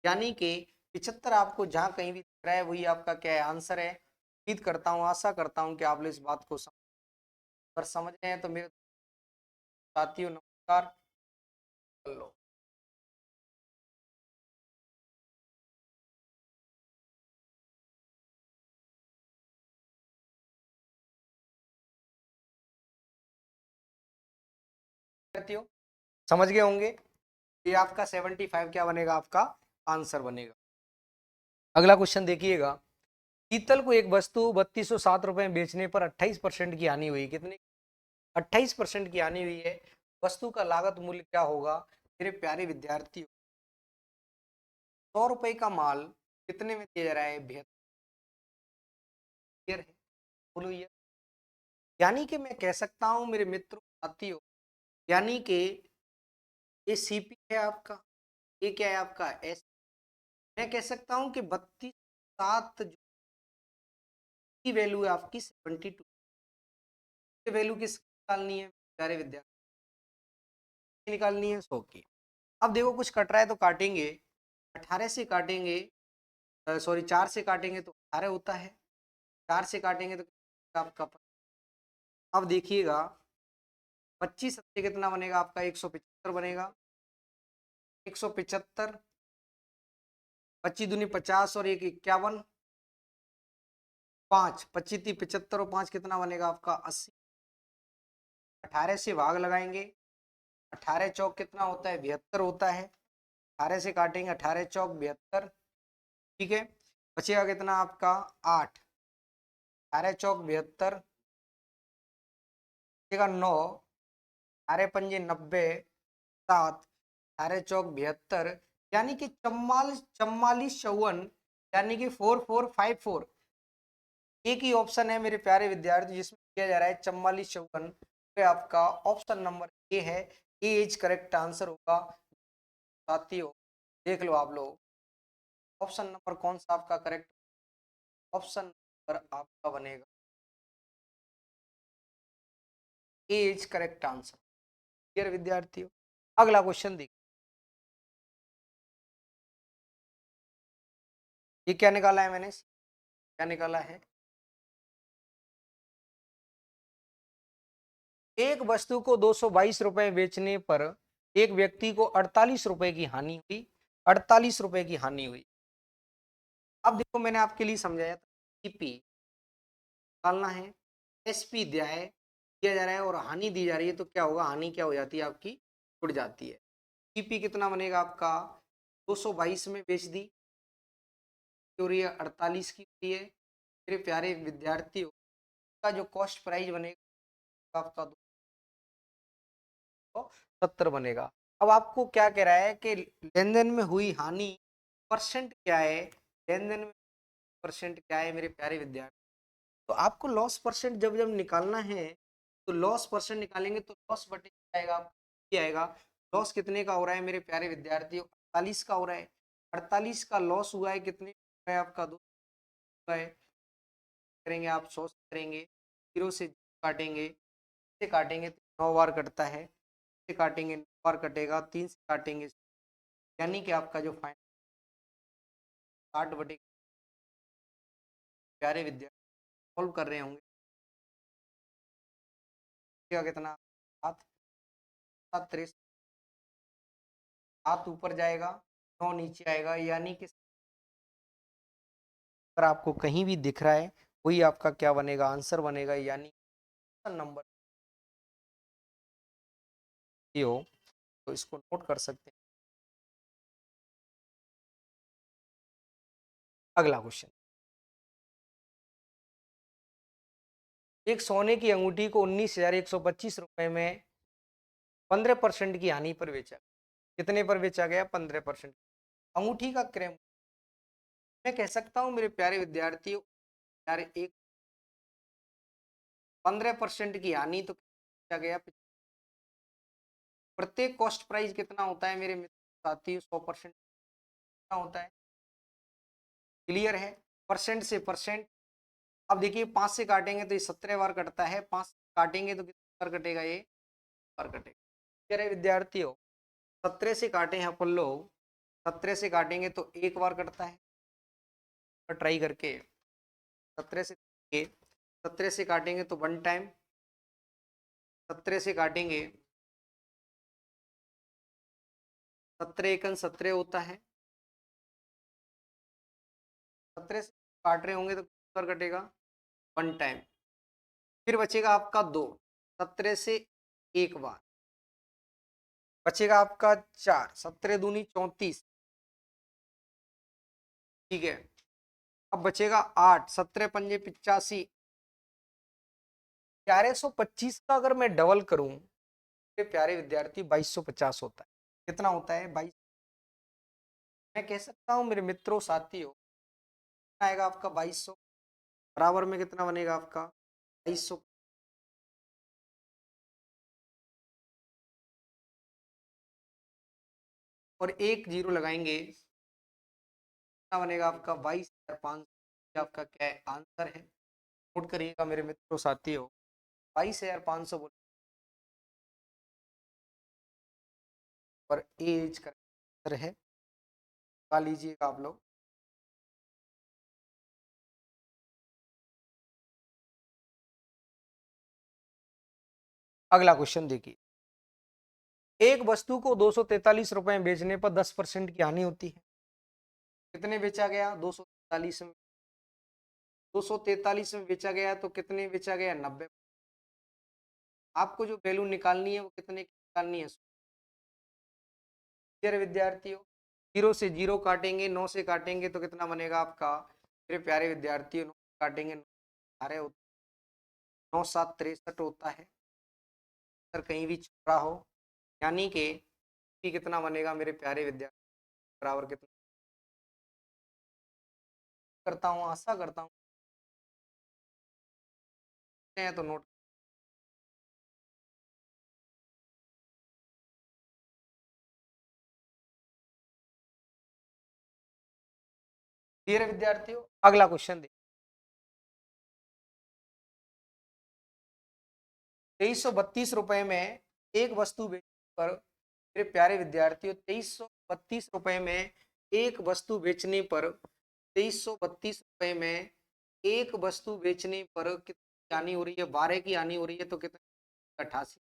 यानी कि 75 आपको जहां कहीं भी दिख रहा है वही आपका क्या है? आंसर है। उम्मीद करता हूँ, आशा करता हूँ कि आप लोग इस बात को समझ रहे हैं। तो मेरे साथियों नमस्कार, कर लो। साथियों समझ गए होंगे, ये आपका 75 क्या बनेगा? आपका आंसर बनेगा। अगला क्वेश्चन देखिएगा। शीतल को एक वस्तु 3207 रुपए में बेचने पर 28% की हानि हुई। कितने? 28% की हानि हुई है। वस्तु का लागत मूल्य क्या होगा मेरे प्यारे विद्यार्थियों? 100 रुपए का माल कितने में दिया जा रहा है? 72 है। बोलो ये, यानी कि मैं कह सकता हूं मेरे मित्रों साथियों, यानी कि ये सीपी है आपका, ये क्या है आपका एस। मैं कह सकता हूं कि 32.7 की वैल्यू है आपकी 72 की वैल्यू किस निकालनी है प्यारे विद्यार्थी? निकालनी है 100 की। अब देखो कुछ कट रहा है तो काटेंगे, 18 से काटेंगे, सॉरी 4 से काटेंगे तो 18 होता है, 4 से काटेंगे तो आपका अब देखिएगा 25 से कितना बनेगा आपका? 175 बनेगा। 175, 25 दूनी 50 और 1 51, 5 25 × 75 और 5 कितना बनेगा आपका? 80। 18 से भाग लगाएंगे, 18 चौक कितना होता है? 72 होता है। 18 से काटेंगे, 18 चौक 72, ठीक है। बचेगा कितना आपका? 8। 18 चौक 72, बचेगा 9, 18 पंजे 90, 7, 18 चौक 72, यानी कि 44 44 54, यानी कि 4454। एक ही ऑप्शन है मेरे प्यारे विद्यार्थी जिसमें किया जा रहा है 4454, आपका ऑप्शन नंबर ए है। ए इज करेक्ट आंसर होगा साथियों। देख लो आप लोग, ऑप्शन नंबर कौन सा आपका करेक्ट? ऑप्शन नंबर आपका बनेगा ए इज करेक्ट आंसर। क्लियर विद्यार्थियों? अगला क्वेश्चन देखिए, ये क्या निकाला है मैंने? क्या निकाला है? एक वस्तु को 222 रुपए बेचने पर एक व्यक्ति को 48 रुपए की हानि हुई। 48 रुपए की हानि हुई। अब देखो मैंने आपके लिए समझाया था, सीपी निकालना है, एसपी दिया जा रहा है और हानि दी जा रही है, तो क्या होगा? हानि क्या हो जाती है आपकी? उड़ जाती है। सीपी कितना बनेगा आपका? 222 में बेच दी और ये 48 की हुई है। मेरे प्यारे विद्यार्थियों का जो कॉस्ट प्राइस बनेगा आपका 270 बनेगा। अब आपको क्या कह रहा है कि लेन देन में हुई हानि परसेंट क्या है? लेन देन में परसेंट क्या है मेरे प्यारे विद्यार्थी? तो आपको लॉस परसेंट जब जब निकालना है तो लॉस परसेंट निकालेंगे तो लॉस बटे क्या आएगा? क्या आएगा? लॉस कितने का हो रहा है मेरे प्यारे विद्यार्थियों? 48 का हो रहा है। 48 का लॉस हुआ है कितने हुआ है आपका? 2 हुआ है। करेंगे आप 100 से करेंगे, 0 से काटेंगे, से काटेंगे तो 9 बार कटता है, से काटेंगे 9 बार कटेगा, 3 से काटेंगे, यानी कि आपका जो फाइनल 60 बटे प्यारे विद्यार्थी सॉल्व कर रहे होंगे क्या कितना? 7 7 3 7 ऊपर जाएगा, 9 नीचे आएगा, यानी कि अगर आपको कहीं भी दिख रहा है वही आपका क्या बनेगा? आंसर बनेगा, यानी नंबर ये हो तो इसको नोट कर सकते हैं। अगला क्वेश्चन, एक सोने की अंगूठी को 19,125 रुपए में 15% की हानि पर बेचा। कितने पर बेचा गया? 15%। अंगूठी का क्रय मैं कह सकता हूं मेरे प्यारे विद्यार्थियों, यार एक 15% की हानि तो बेचा गया। प्रत्येक कॉस्ट प्राइस कितना होता है मेरे मित्र साथियों? 100% कितना होता है? क्लियर है? परसेंट से परसेंट। अब देखिए 5 से काटेंगे तो ये 17 बार कटता है, 5 से काटेंगे तो कितने बार कटेगा? ये बार कटेगा। क्लियर है विद्यार्थियों? 17 से काटे हैं अपन लोग, 17 से काटेंगे तो एक बार कटता है, ट्राई करके 17 से 17 से काटेंगे तो 1 टाइम, 17 से काटेंगे 17 एकन 17 होता है, 17 से काट रहे होंगे तो कितनी बार कटेगा? 1 टाइम। फिर बचेगा आपका 2, 17 से एक बार बचेगा आपका 4, 17 दूनी 34, ठीक है। अब बचेगा 8, 17 पंजे 85। 1125 का अगर मैं डबल करूं, मेरे प्यारे विद्यार्थी 2250 होता है। कितना होता है? 22। मैं कह सकता हूँ मेरे मित्रों साथियों, कितना आएगा आपका 2200 बराबर में कितना बनेगा आपका 2200 और एक जीरो लगाएंगे, कितना बनेगा आपका 22,500। आपका क्या है आंसर है? नोट करिएगा मेरे मित्रों साथियों, 22,500 बोल और एज का आंसर है। निकाल लीजिएगा आप लोग। अगला क्वेश्चन देखिए, एक वस्तु को 243 रुपए में बेचने पर 10% की हानि होती है। कितने बेचा गया? 243 में। 243 में बेचा गया तो कितने बेचा गया? 90। आपको जो वैल्यू निकालनी है वो कितने की निकालनी है? मेरे विद्यार्थियों, जीरो से जीरो काटेंगे, 9 से काटेंगे तो कितना बनेगा आपका? मेरे प्यारे विद्यार्थियों, 9 काटेंगे, अरे 9 7 63 होता है। अगर कहीं भी छुपा हो, यानी कि कितना बनेगा मेरे प्यारे विद्यार्थी? बराबर कितना करता हूँ, आशा करता हूँ तो नोट। मेरे विद्यार्थियों, अगला क्वेश्चन देखिए, 2332 रुपए में एक वस्तु बेचने पर, मेरे प्यारे विद्यार्थियों, 2332 रुपए में एक वस्तु बेचने पर, 2332 रुपए में एक वस्तु बेचने पर कितनी हानि हो रही है? 12 की हानि हो रही है तो कितने? 88।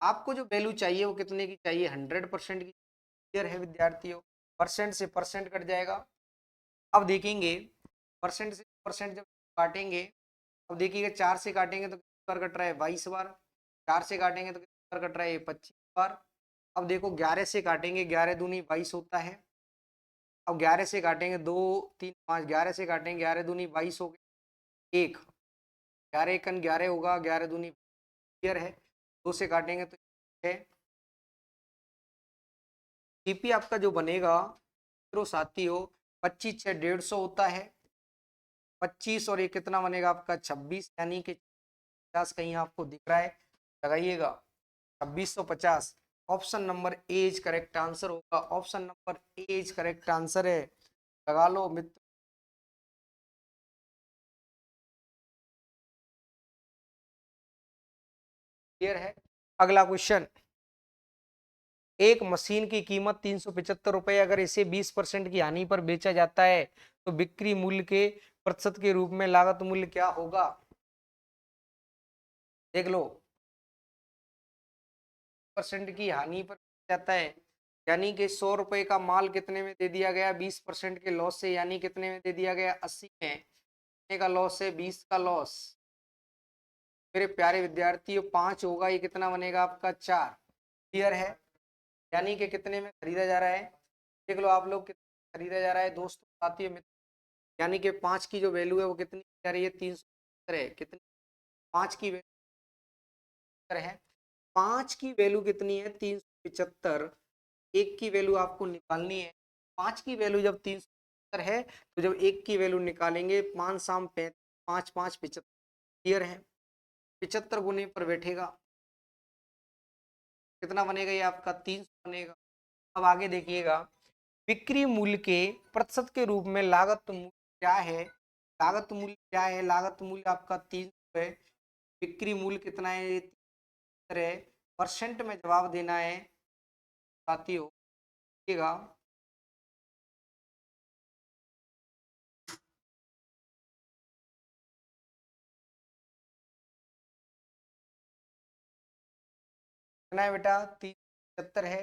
आपको जो वैल्यू चाहिए वो कितने की चाहिए? 100% की। क्लियर है विद्यार्थियों? परसेंट से परसेंट कट जाएगा। अब देखेंगे परसेंट से परसेंट जब काटेंगे, अब देखिएगा 4 से काटेंगे तो कितनी बार कट रहा है? 22 बार। 4 से काटेंगे तो कितनी बार कट रहा है? 25 बार। अब देखो 11 से काटेंगे, 11 दूनी 22 होता है। अब 11 से काटेंगे, 2 3 5, 11 से काटेंगे, 11 दूनी 22 हो गए, 1, 11 एकन 11 होगा, 11 दूनी। क्लियर है? 2 से काटेंगे तो है। जीपी आपका जो बनेगा मित्रों साथियों, 25 6 150 होता है। 25 और ये कितना बनेगा आपका? 26, यानी कि 50 कहीं आपको दिख रहा है, लगाइएगा 2650। Option number A is correct answer होगा। Option number A is correct answer है, लगा लो मित्र। क्लियर है? अगला क्वेश्चन, एक मशीन की कीमत 375 रुपए, अगर इसे 20% की हानि पर बेचा जाता है तो बिक्री मूल्य के प्रतिशत के रूप में लागत मूल्य क्या होगा? देख लो, परसेंट की हानि पर जाता है, यानी कि 100 रुपए का माल कितने में दे दिया गया? 20% के लॉस से, यानी कितने में दे दिया गया? 80 में। कितने का लॉस है? 20 का लॉस। मेरे प्यारे विद्यार्थियों, 5 होगा, ये कितना बनेगा आपका? 4। क्लियर है? यानी कि कितने में खरीदा जा रहा है? देख लो आप लोग, कितना खरीदा जा रहा है दोस्तों साथियों मित्र, यानी कि 5 की जो वैल्यू है वो कितनी जा रही है? 375 है। कितनी? 5 की वैल्यू है, 5 की वैल्यू कितनी है? 375। एक की वैल्यू आपको निकालनी है। 5 की वैल्यू जब 375 है तो जब एक की वैल्यू निकालेंगे, 5 शाम 5 5 75। क्लियर है? 75 गुने पर बैठेगा, कितना बनेगा? ये आपका 300 बनेगा। अब आगे देखिएगा, बिक्री मूल्य के प्रतिशत के रूप में लागत मूल्य क्या है? लागत मूल्य क्या है? लागत मूल्य आपका 300 है। बिक्री मूल्य कितना है? ये 73 है। परसेंट में जवाब देना है साथियों, देखिएगा। कितना है बेटा? 375 है।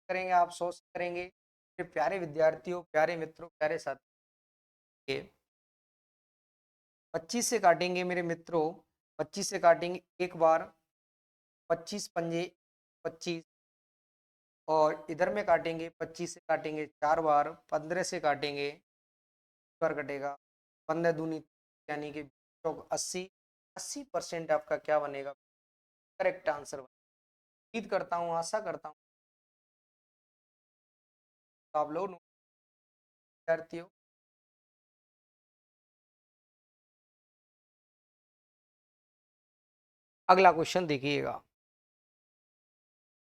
करेंगे आप 100 से करेंगे। मेरे प्यारे विद्यार्थियों, प्यारे मित्रों, प्यारे साथियों, 25 से काटेंगे मेरे मित्रों, 25 से काटेंगे एक बार, 25 पंजे 25, और इधर में काटेंगे 25 से काटेंगे 4 बार, 15 से काटेंगे बार कटेगा, 15 दूनी, यानी कि 80। 80% आपका क्या बनेगा? Correct answer. उम्मीद करता हूँ, आशा करता हूँ तो आप लोग विद्यार्थियों। अगला क्वेश्चन देखिएगा।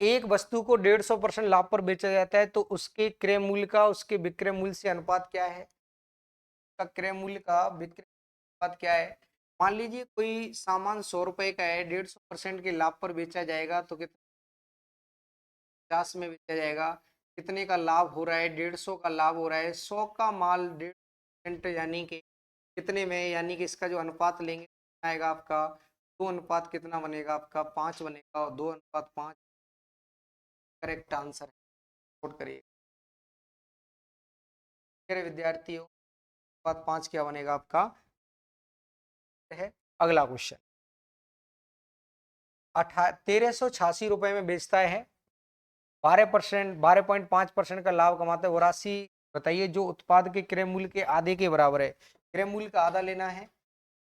एक वस्तु को 150% लाभ पर बेचा जाता है तो उसके क्रय मूल्य का उसके विक्रय मूल्य से अनुपात क्या है? का क्रय मूल्य का विक्रय अनुपात क्या है? मान लीजिए कोई सामान 100 रुपए का है, 150% के लाभ पर बेचा जाएगा तो कितना? 50 में बेचा जाएगा, कितने का लाभ हो रहा है? 150 का लाभ हो रहा है। 100 का माल 1.5% यानी कि कितने में, यानी कि इसका जो अनुपात लेंगे कितना आएगा आपका? 2 अनुपात कितना बनेगा आपका? 5 बनेगा, और 2 अनुपात 5 करेक्ट आंसर है। नोट करिए मेरे विद्यार्थियों, अनुपात 5 क्या बनेगा आपका? है। अगला क्वेश्चन, 1386 रुपए में बेचता है, 12.5% का लाभ कमाते हैं, वो राशि बताइए जो उत्पाद के क्रय मूल्य के आधे के बराबर है। क्रय मूल्य का आधा लेना है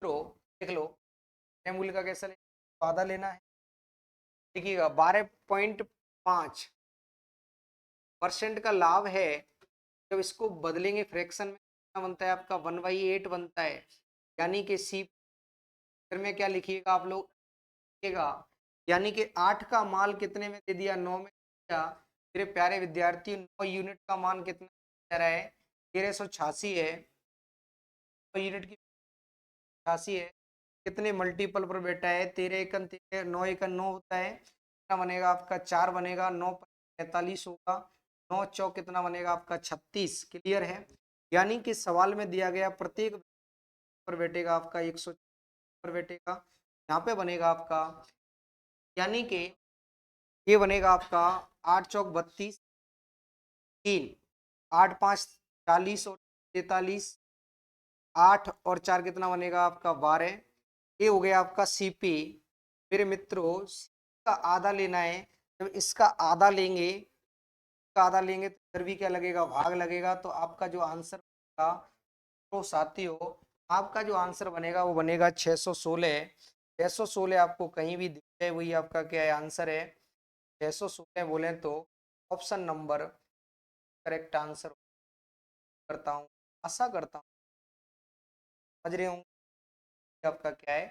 तो देख लो, क्रय मूल्य का कैसा लेना, तो आधा लेना है। देखिएगा 12.5% का लाभ है, जब इसको बदलेंगे फ्रैक्शन में कितना बनता है आपका? 1/8 बनता है। यानी कि सी फिर में क्या लिखिएगा आप लोग? लिखिएगा यानी कि 8 का माल कितने में दे दिया? 9 में दिया। मेरे प्यारे विद्यार्थी 9 यूनिट का मान कितना दे रहा है? 1386 है। 9 यूनिट की 86 है, कितने मल्टीपल पर बैठा है? 13 एकन 13, 9 एकन 9 होता है, कितना बनेगा आपका? 4 बनेगा, 9 45 होगा, 9 चौक कितना बनेगा आपका? 36। क्लियर है? यानी कि सवाल में दिया गया प्रत्येक पर बैठेगा आपका 100 पर बैठेगा, यहाँ पे बनेगा आपका, यानी कि ये बनेगा आपका 8 चौक 32, 3 8 5 40 और 43, 8 और 4 कितना बनेगा आपका? 12। ये हो गया आपका सीपी। मेरे मित्रों का आधा लेना है, जब इसका आधा लेंगे, इसका आधा लेंगे तो इधर भी क्या लगेगा? भाग लगेगा। तो आपका जो आंसर बनेगा, तो साथियों आपका जो आंसर बनेगा वो बनेगा 616। 616 आपको कहीं भी दिख जाए वही आपका क्या है? आंसर है। 616 बोले तो ऑप्शन नंबर करेक्ट आंसर करता हूँ, आशा करता हूँ समझ रहे होंगे आपका क्या है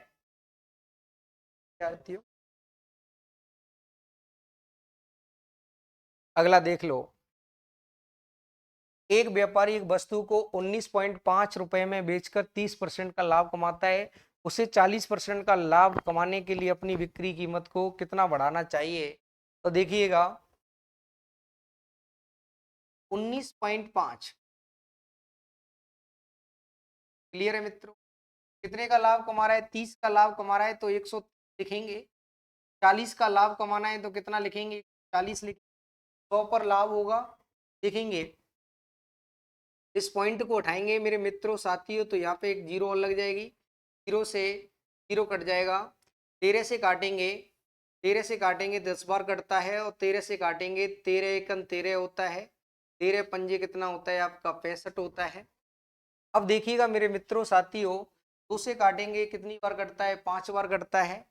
विद्यार्थियों। अगला देख लो, एक व्यापारी एक वस्तु को 19.5 रुपए में बेचकर 30% का लाभ कमाता है, उसे 40% का लाभ कमाने के लिए अपनी बिक्री कीमत को कितना बढ़ाना चाहिए? तो देखिएगा 19.5, क्लियर है मित्रों? कितने का लाभ कमा रहा है? 30 का लाभ कमा रहा है तो 100 लिखेंगे। 40 का लाभ कमाना है तो कितना लिखेंगे? 40 लिखेंगे। 100 पर लाभ होगा, लिखेंगे। इस पॉइंट को उठाएंगे मेरे मित्रों साथियों तो यहाँ पे एक जीरो और लग जाएगी, जीरो से जीरो कट जाएगा। 13 से काटेंगे, 13 से काटेंगे 10 बार कटता है, और 13 से काटेंगे 13 एकम 13 होता है, 13 पंजे कितना होता है आपका? 65 होता है। अब देखिएगा मेरे मित्रों साथियों, 2 से काटेंगे कितनी बार कटता है? 5 बार कटता है।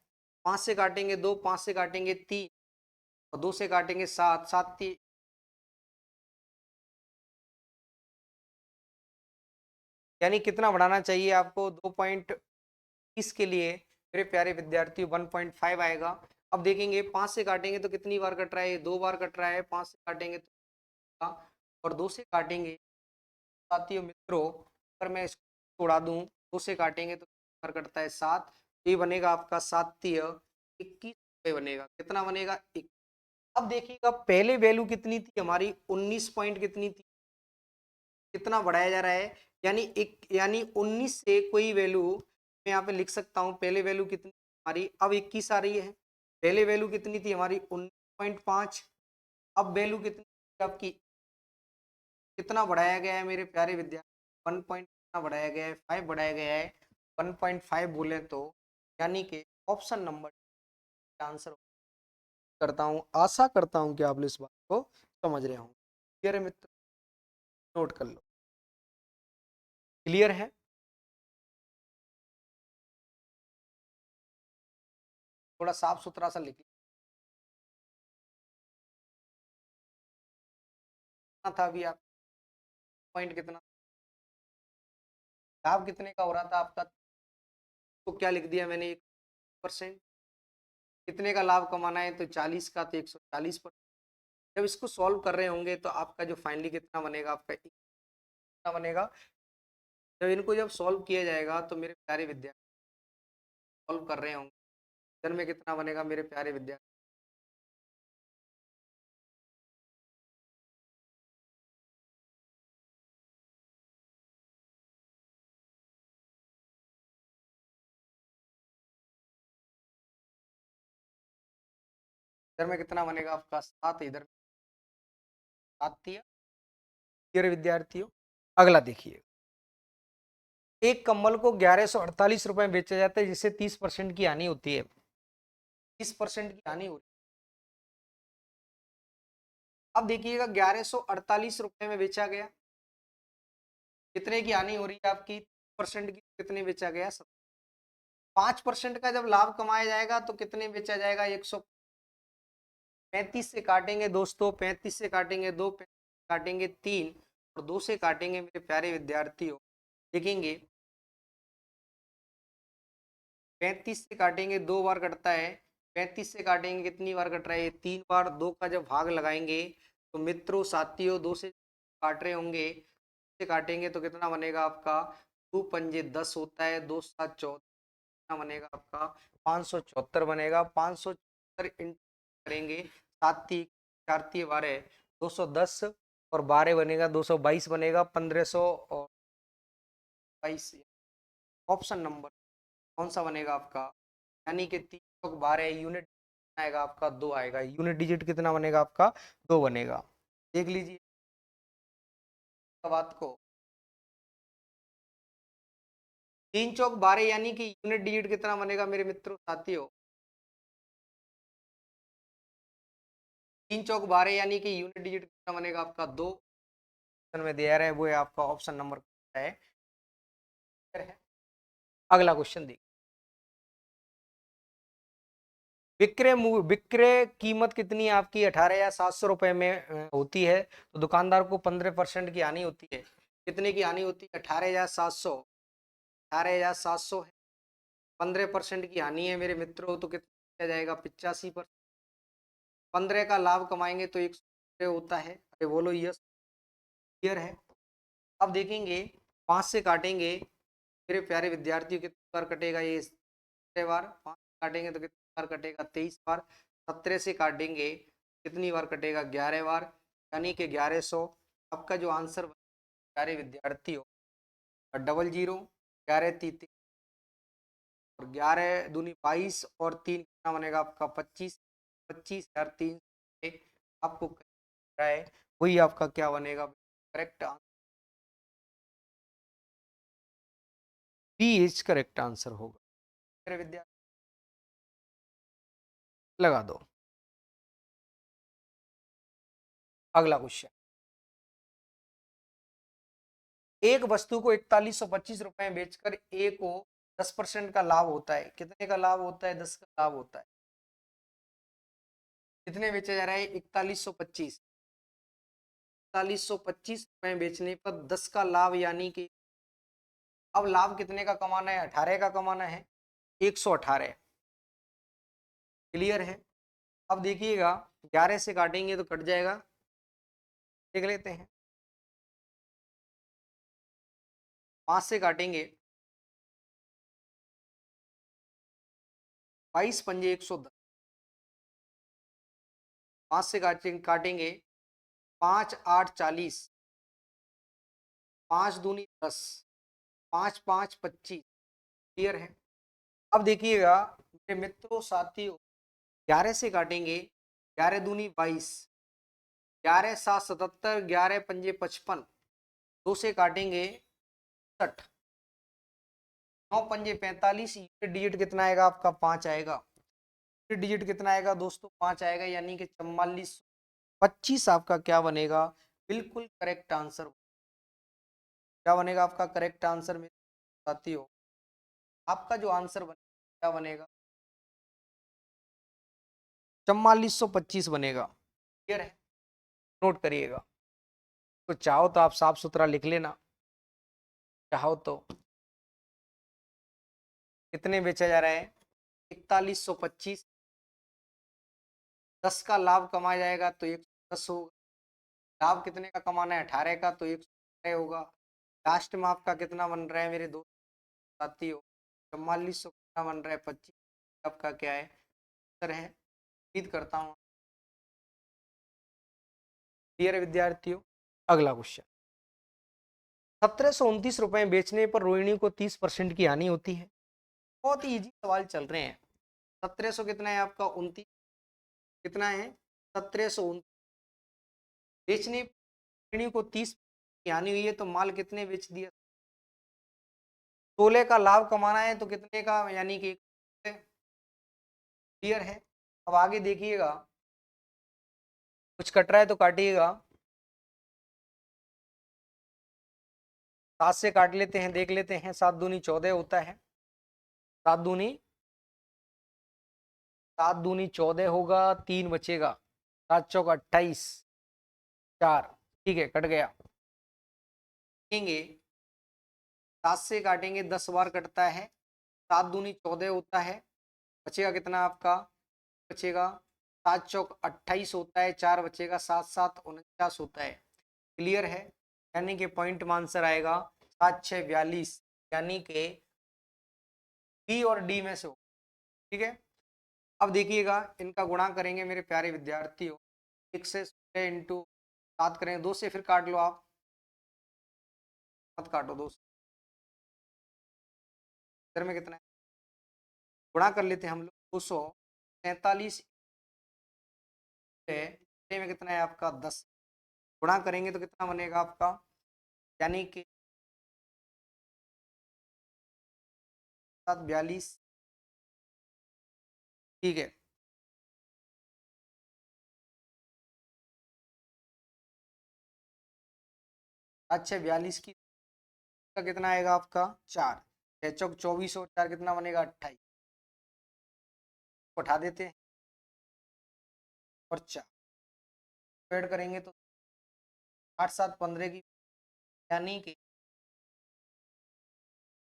5 से काटेंगे 2, 5 से काटेंगे 3, और 2 से काटेंगे 7, 7 यानी कितना बढ़ाना चाहिए आपको? 2.30 के लिए मेरे प्यारे विद्यार्थियों 1.5 आएगा। अब देखेंगे 5 से काटेंगे तो कितनी बार कट रहा है? 2 बार कट रहा है। 5 से काटेंगे तो और 2 से काटेंगे साथियों मित्रों, अगर मैं इसको उड़ा दूं, 2 से काटेंगे तो बार कटता है? 7। ये बनेगा आपका सातीय 21 बनेगा। कितना बनेगा? अब देखिएगा पहले वैल्यू कितनी थी हमारी? 19 पॉइंट कितनी थी, कितना बढ़ाया जा रहा है? यानी एक, यानी 19 से कोई वैल्यू मैं यहाँ पे लिख सकता हूँ। पहले वैल्यू कितनी हमारी? अब 21 आ रही है। पहले वैल्यू कितनी थी हमारी? 19.5। अब वैल्यू कितनी आपकी? कितना बढ़ाया गया है मेरे प्यारे विद्यार्थी? 1 पॉइंट कितना बढ़ाया गया है? 5 बढ़ाया गया है। 1.5 बोले तो यानी कि ऑप्शन नंबर आंसर करता हूँ, आशा करता हूँ कि आप इस बात को समझ रहे होंगे। क्लियर है मित्र? नोट कर लो, क्लियर है? थोड़ा साफ सुथरा सा लिख लिखना था अभी आप। पॉइंट कितना, लाभ कितने का हो रहा था आपका, तो क्या लिख दिया मैंने, 1%। कितने का लाभ कमाना है, तो 40 का, तो 140%। जब इसको सॉल्व कर रहे होंगे तो आपका जो फाइनली कितना बनेगा, आपका कितना बनेगा। जब इनको जब सॉल्व किया जाएगा तो मेरे प्यारे विद्यार्थी सॉल्व कर रहे होंगे, इधर में कितना बनेगा मेरे प्यारे विद्यार्थी। इधर में कितना बनेगा आपका 7, इधर 7 दिया। प्यारे विद्यार्थियों, अगला देखिए, एक कम्बल को 1148 रुपए में बेचा जाता है, जिससे 30% की हानि होती है। 30% की हानि होती है। अब देखिएगा 1148 रुपए में बेचा गया, कितने की हानि हो रही है आपकी, 30% की, कितने बेचा गया, 5% का जब लाभ कमाया जाएगा तो कितने बेचा जाएगा, 135 से काटेंगे दोस्तों, 35 से काटेंगे 2, काटेंगे 3, और 2 से काटेंगे मेरे प्यारे विद्यार्थियों, देखेंगे 35 से काटेंगे 2 बार कटता है, 35 से काटेंगे कितनी बार कट रहा है, 3 बार। 2 का जब भाग लगाएंगे तो मित्रों साथियों 2 से काट रहे होंगे, से काटेंगे तो कितना बनेगा आपका, 2 पंजे 10 होता है, 2 7 14, कितना बनेगा आपका, 574 बनेगा। 574 करेंगे, 7 3 4 3 12, 210, और 12 बनेगा 222 बनेगा, 1522। ऑप्शन नंबर कौन सा बनेगा आपका, यानी कि 3 चौक 12 यूनिट आएगा आपका, 2 आएगा, यूनिट डिजिट कितना बनेगा आपका, 2 बनेगा। देख लीजिए बात को, 3 चौक 12 यानी कि यूनिट डिजिट कितना बनेगा मेरे मित्रों साथियों, 3 चौक 12 यानी कि यूनिट डिजिट कितना बनेगा आपका, 2। ऑप्शन में दिया है वो है आपका ऑप्शन नंबर है। अगला क्वेश्चन देखिए, विक्रय कीमत कितनी है आपकी, 18,700 रुपए में होती है, तो दुकानदार को 15% की हानि होती है। कितने की हानि होती है, 18,700, 18,700 है, 15% की हानि है मेरे मित्रों, तो कितना जाएगा, 85%। 15 का लाभ कमाएंगे तो 100 होता है, अरे बोलो यस, क्लियर है। अब देखेंगे 5 से काटेंगे मेरे प्यारे विद्यार्थियों, कितनी बार कटेगा ये, 17 बार। 5 काटेंगे तो कितनी बार कटेगा, 23 बार। 17 से काटेंगे कितनी बार कटेगा, 11 बार, यानी कि 1100। आपका जो आंसर प्यारे विद्यार्थियों, 00, 11 और 11 दूनी 22, और 3 कितना बनेगा आपका, 25। 25,300 आपको रहा है, वही आपका क्या बनेगा, correct answer, B is correct answer होगा मेरे विद्यार्थी, लगा दो। अगला क्वेश्चन, एक वस्तु को 4125 रुपए में बेचकर ए को 10% का लाभ होता है, कितने का लाभ होता है, 10 का लाभ होता है। कितने बेचा जा रहा है, 4125, 4125 रुपए में बेचने पर 10 का लाभ, यानी कि अब लाभ कितने का कमाना है, 18 का कमाना है, 118, क्लियर है। अब देखिएगा 11 से काटेंगे तो कट जाएगा, देख लेते हैं। 5 से काटेंगे, 22 पंजे 110, 5 से काटेंगे 5 8 40, 5 दूनी 10, 5 5 25, क्लियर है। अब देखिएगा मेरे मित्रों साथियों, 11 से काटेंगे, 11 दूनी 22, 11 7 77, 11 पंजे 55, 2 से काटेंगे 60, 9 पंजे 45, यूनिट डिजिट कितना आएगा आपका, 5 आएगा। यूनिट डिजिट कितना आएगा दोस्तों, 5 आएगा, यानी कि 4425 आपका क्या बनेगा, बिल्कुल करेक्ट आंसर। क्या बनेगा आपका करेक्ट आंसर मेरे साथियों, आपका जो आंसर बनेगा क्या बनेगा, 4425 बनेगा। क्लियर है, नोट करिएगा। तो चाहो तो आप साफ सुथरा लिख लेना, चाहो तो। कितने बेचा जा रहा है? 4125। 10 का लाभ कमाया जाएगा तो 110 होगा। लाभ कितने का कमाना है? 18 का, तो 118 होगा। लास्ट में आपका कितना बन रहा है मेरे दोस्त साथियों? 4400 कितना बन रहा है? 25। आपका क्या है उत्तर है? उम्मीद करता हूँ क्लियर विद्यार्थियों। अगला क्वेश्चन, 1729 रुपए बेचने पर रोहिणी को 30% की हानि होती है। बहुत ही इजी सवाल चल रहे हैं। 1700 कितना है आपका? 29। कितना है? 1729। बेचने रोहिणी को 30 की हानि हुई है, तो माल कितने बेच दिया? 16 का लाभ कमाना है, तो कितने का, यानी कि क्लियर है। अब आगे देखिएगा, कुछ कट रहा है तो काटिएगा। 7 से काट लेते हैं, देख लेते हैं। 7 दूनी 14 होता है। 7 दूनी 14 होगा, 3 बचेगा। 7 चौक 28, 4। ठीक है, कट गया। देखेंगे 7 से काटेंगे, 10 बार कटता है। 7 दूनी 14 होता है। बचेगा कितना आपका? बचेगा 7 चौक 28 होता है, 4 बचेगा। 7 7 49 होता है। क्लियर है, यानी कि पॉइंट में आंसर आएगा 7 6 42, यानी कि बी और डी में से हो। ठीक है, अब देखिएगा, इनका गुणा करेंगे मेरे प्यारे विद्यार्थियों। 1 से 16 इंटू 7 करेंगे, 2 से फिर काट लो आप, मत काटो। 2 से इधर में कितना है? गुणा कर लेते हैं हम लोग। 247 में कितना है आपका? 10। गुणा करेंगे तो कितना बनेगा आपका? यानी कि 7 42। ठीक है, अच्छा 42 की का कितना आएगा आपका? 4। 6 चौक 24 और 4 कितना बनेगा? 28। उठा देते हैं और 4 ऐड करेंगे तो 8 7 15 की, यानी कि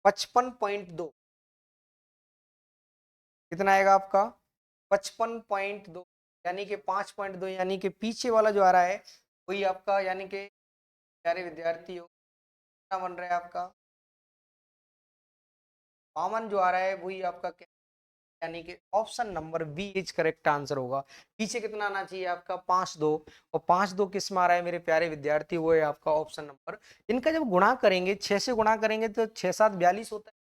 55.2। कितना आएगा आपका? 55.2, यानी कि 5.2, यानी कि पीछे वाला जो आ रहा है वही आपका, यानी कि प्यारे विद्यार्थियों कितना बन रहा है आपका? 52 जो आ रहा है वही आपका क्या, यानी कि option number B is correct answer होगा। पीछे कितना आना चाहिए आपका? 5 2, और 5 2 किस में आ रहा है मेरे प्यारे विद्यार्थी? वो है आपका ऑप्शन नंबर। इनका जब गुणा करेंगे, 6 से गुणा करेंगे तो 6 7 42 होता है।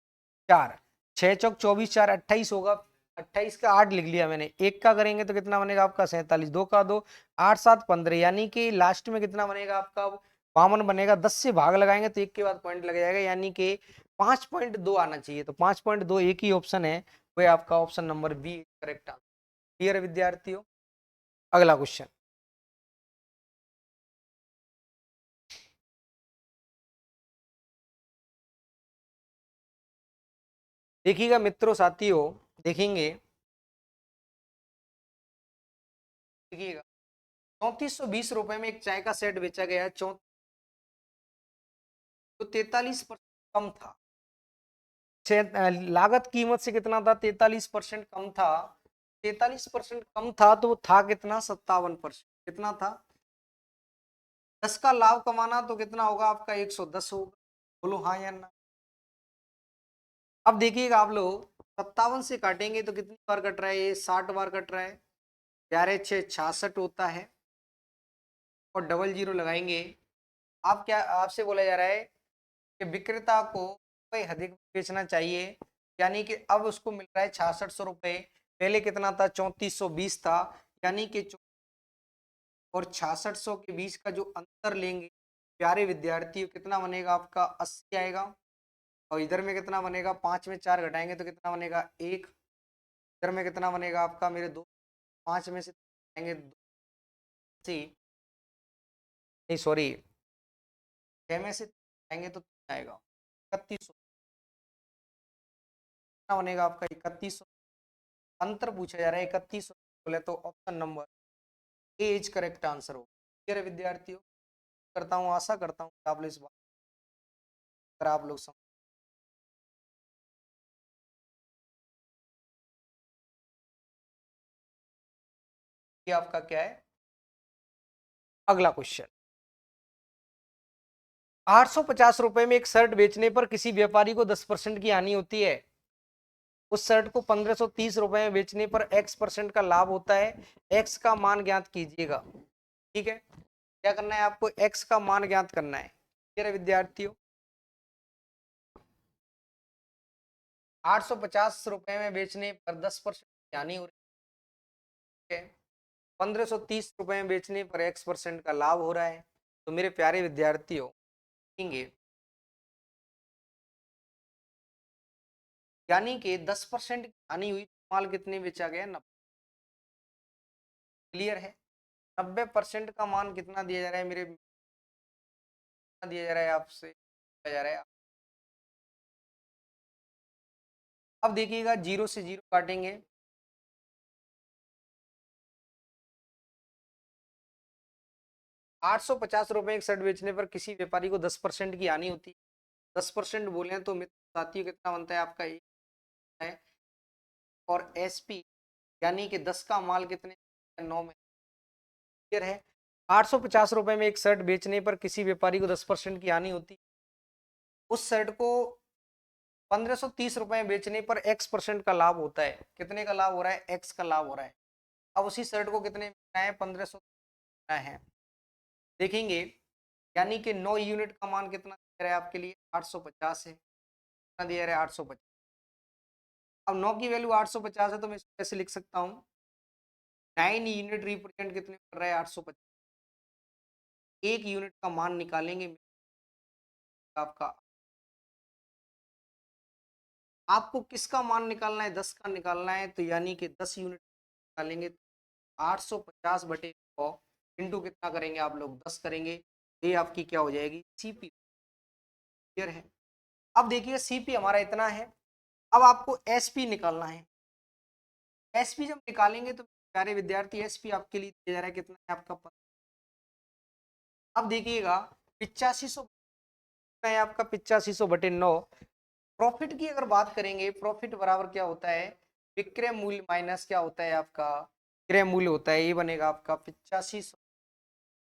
4 6 चौक 24, 4 28 होगा। 28 का 8 लिख लिया मैंने। 1 का करेंगे तो कितना बनेगा आपका? 47। 2 का 2, 8 7 15, यानी कि लास्ट में कितना बनेगा आपका? 52 बनेगा। 10 से भाग लगाएंगे तो 1 के बाद पॉइंट लग जाएगा, यानी कि 5.2 आना चाहिए। तो 5.2 एक ही ऑप्शन है, वह आपका option number B correct answer. Clear है विद्यार्थियों। अगला क्वेश्चन, देखिएगा मित्रों साथियों, देखेंगे, देखिएगा 3420 रुपए में एक चाय का सेट बेचा गया, जो 43% कम था। लागत कीमत से कितना था? 43% कम था। 43% कम था, तो वो था कितना? 57%। कितना था? 10 का लाभ कमाना तो कितना होगा आपका? 110 होगा। बोलो हाँ या ना। अब देखिएगा आप लोग, 57 से काटेंगे तो कितनी बार कट रहा है? ये 60 बार कट रहा है। 11 6 66 होता है, और डबल जीरो लगाएंगे। आप क्या, आपसे बोला जा रहा है कि विक्रेता को कोई अधिक बेचना चाहिए, यानी कि अब उसको मिल रहा है 6600 रुपये। पहले कितना था? 3420 था, यानी कि और 6600 के बीच का जो अंतर लेंगे प्यारे विद्यार्थियों, कितना बनेगा आपका? 80 आएगा। और इधर में कितना बनेगा? 5 में 4 घटाएंगे तो कितना बनेगा? 1। इधर में कितना बनेगा आपका मेरे दो? 5 में से घटाएंगे 80, नहीं सॉरी, 6 में से घटाएंगे तो कितना आएगा? 3100। कितना बनेगा आपका? 3100। अंतर पूछा जा रहा है 3100। बोले तो option number A is correct answer हो। मेरे विद्यार्थियों, करता हूँ, आशा करता हूँ आप लोग इस बात अगर आप लोग समझ। ये आपका क्या है, अगला क्वेश्चन। 850 रुपए में एक शर्ट बेचने पर किसी व्यापारी को 10% की हानि होती है। उस शर्ट को 1530 रुपए में बेचने पर x% का लाभ होता है। x का मान ज्ञात कीजिएगा। ठीक है, क्या करना है आपको, x का मान ज्ञात करना है। मेरे विद्यार्थियों, 850 रुपए में बेचने पर 10% की हानि हो रही है, 1530 रुपए में बेचने पर x% का लाभ हो रहा है। तो मेरे प्यारे विद्यार्थियों, देखेंगे यानी कि 10% की हानि हुई तो माल कितने बेचा गया, 90। क्लियर है, 90% का मान कितना दिया जा रहा है मेरे, दिया जा रहा है आपसे, दिया जा रहा है। अब देखिएगा, जीरो से जीरो काटेंगे, 850 रुपए एक शर्ट बेचने पर किसी व्यापारी को 10% की हानि होती है। 10% बोले तो मित्र साथियों कितना बनता है आपका, एक है। और एसपी यानी कि 10 का माल कितने, 9 में। क्लियर है, 850 रुपए में एक शर्ट बेचने पर किसी व्यापारी को 10% की हानि होती है। उस शर्ट को 1530 रुपए में बेचने पर x% का लाभ होता है। कितने का लाभ हो रहा है, x का लाभ हो रहा है। अब उसी शर्ट को कितने में है, 1500 है। देखेंगे, यानी कि 9 यूनिट का मान कितना दे रहा है आपके लिए, 850 है। कितना दिया रहा है, 850। अब 9 की वैल्यू 850 है तो मैं इसको कैसे लिख सकता हूँ, 9 यूनिट रिप्रेजेंट कितने कर रहा है, 850। एक यूनिट का मान निकालेंगे आपका, आपको किसका मान निकालना है, 10 का निकालना है। तो यानी कि 10 यूनिट निकालेंगे, 850 बटे 100 इंटू कितना करेंगे आप लोग, 10 करेंगे। ये आपकी क्या हो जाएगी, सीपी। क्लियर है, अब देखिए सीपी हमारा इतना है। अब आपको एसपी निकालना है। एसपी जब निकालेंगे तो प्यारे विद्यार्थी, एसपी आपके लिए दिया जा रहा है कितना है आपका, अब देखिएगा 8500 है आपका, 8500/9। प्रॉफिट की अगर बात करेंगे, प्रॉफिट बराबर क्या होता है, विक्रय मूल्य माइनस क्या होता है आपका, विक्रय मूल्य होता है। ये बनेगा आपका 8500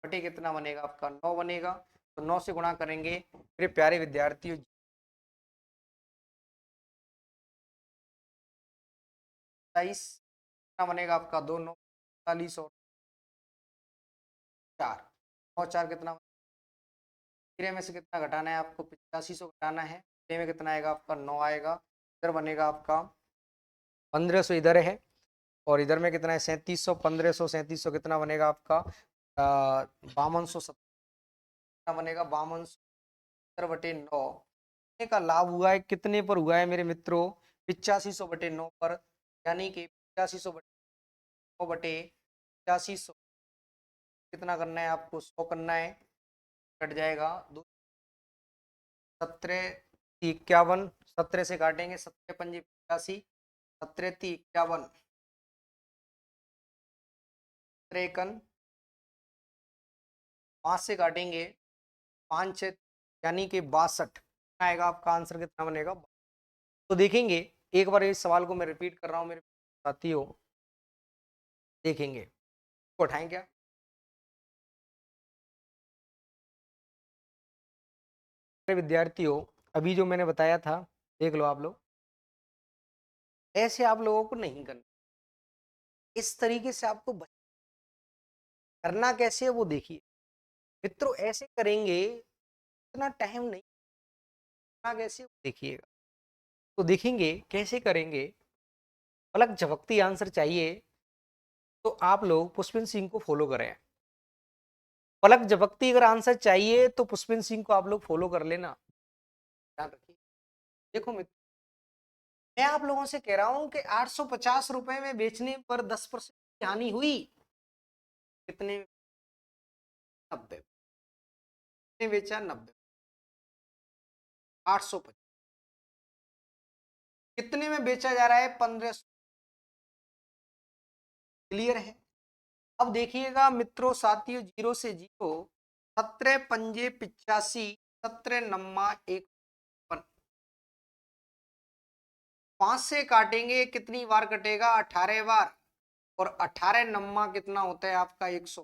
बटे कितना बनेगा आपका, 9 बनेगा। तो 9 से गुणा करेंगे मेरे प्यारे विद्यार्थियों, 27 कितना बनेगा आपका, 2 9 45 और 4, और 4 कितना, विक्रय में से कितना घटाना है आपको, 8500 घटाना है। विक्रय में कितना आएगा आपका, 9 आएगा। इधर बनेगा आपका 1500 इधर है, और इधर में कितना है, 3700, 1500 3700 कितना बनेगा आपका, 5270 बनेगा, 5270/9 का लाभ हुआ है। कितने पर हुआ है मेरे मित्रों, 8500/9 पर। यानी कि 8500/9/8500 कितना करना है आपको, 100 करना है। कट जाएगा, 17 51, 17 से काटेंगे, 17 5 85, 17 51, 53, 5 से काटेंगे, 5 6, यानी कि 62 आएगा आपका आंसर, कितना बनेगा। तो देखेंगे, एक बार इस सवाल को मैं रिपीट कर रहा हूँ मेरे साथियों, देखेंगे तो उठाएं क्या, मेरे विद्यार्थियों, अभी जो मैंने बताया था देख लो आप लोग, ऐसे आप लोगों को नहीं करना, इस तरीके से आपको करना कैसे है वो देखिए मित्रों, ऐसे करेंगे, इतना टाइम नहीं, करना कैसे वो देखिएगा। तो देखेंगे कैसे करेंगे, पलक झपकती आंसर चाहिए तो आप लोग पुष्पिन सिंह को फॉलो करें। पलक झपकती अगर आंसर चाहिए तो पुष्पिन सिंह को आप लोग फॉलो कर लेना, ध्यान रखिए। देखो मित्र, मैं आप लोगों से कह रहा हूं कि 850 रुपए में बेचने पर 10% की हानि हुई। कितने, 90, कितने बेचा, 90, 850 कितने में बेचा जा रहा है, 1500। क्लियर है। अब देखिएगा मित्रों साथियों, 0 से 0, 17 पंजे 85, 17 नम्मा 1, 5 से काटेंगे कितनी बार कटेगा, 18 बार, और 18 नम्मा कितना होता है आपका 100।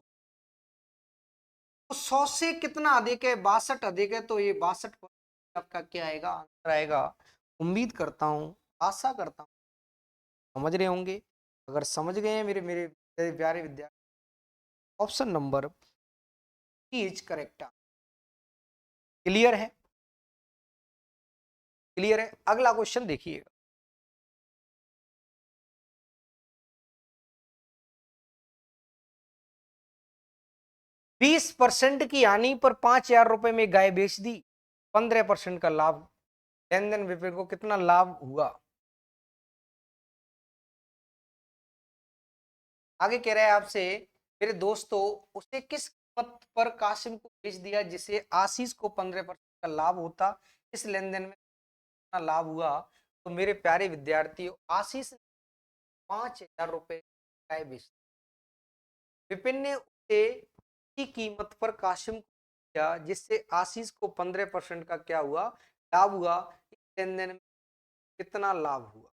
तो 100 से कितना अधिक है, 62 अधिक है, तो ये 62 आपका क्या आएगा, आंसर आएगा। उम्मीद करता हूं, आशा करता हूं समझ रहे होंगे। अगर समझ गए हैं मेरे मेरे मेरे प्यारे विद्यार्थी, option number is correct. Clear है, क्लियर है। अगला क्वेश्चन देखिएगा। 20% की हानि पर 5,000 रुपए में गाय बेच दी, 15% का लाभ, लेन देन विपरीत को कितना लाभ हुआ। आगे कह रहा है आपसे, मेरे दोस्तों, उसे किस कीमत पर कासिम को बेच दिया जिसे आशीष को 15% का लाभ होता, इस लेन देन में कितना लाभ हुआ। तो मेरे प्यारे विद्यार्थियों, आशीष ने 5,000 रुपए गाय बेच दी। विपिन ने उसे की कीमत पर कासिम को दिया जिससे आशीष को 15% का क्या हुआ, लाभ हुआ। इस लेन देन में कितना लाभ हुआ।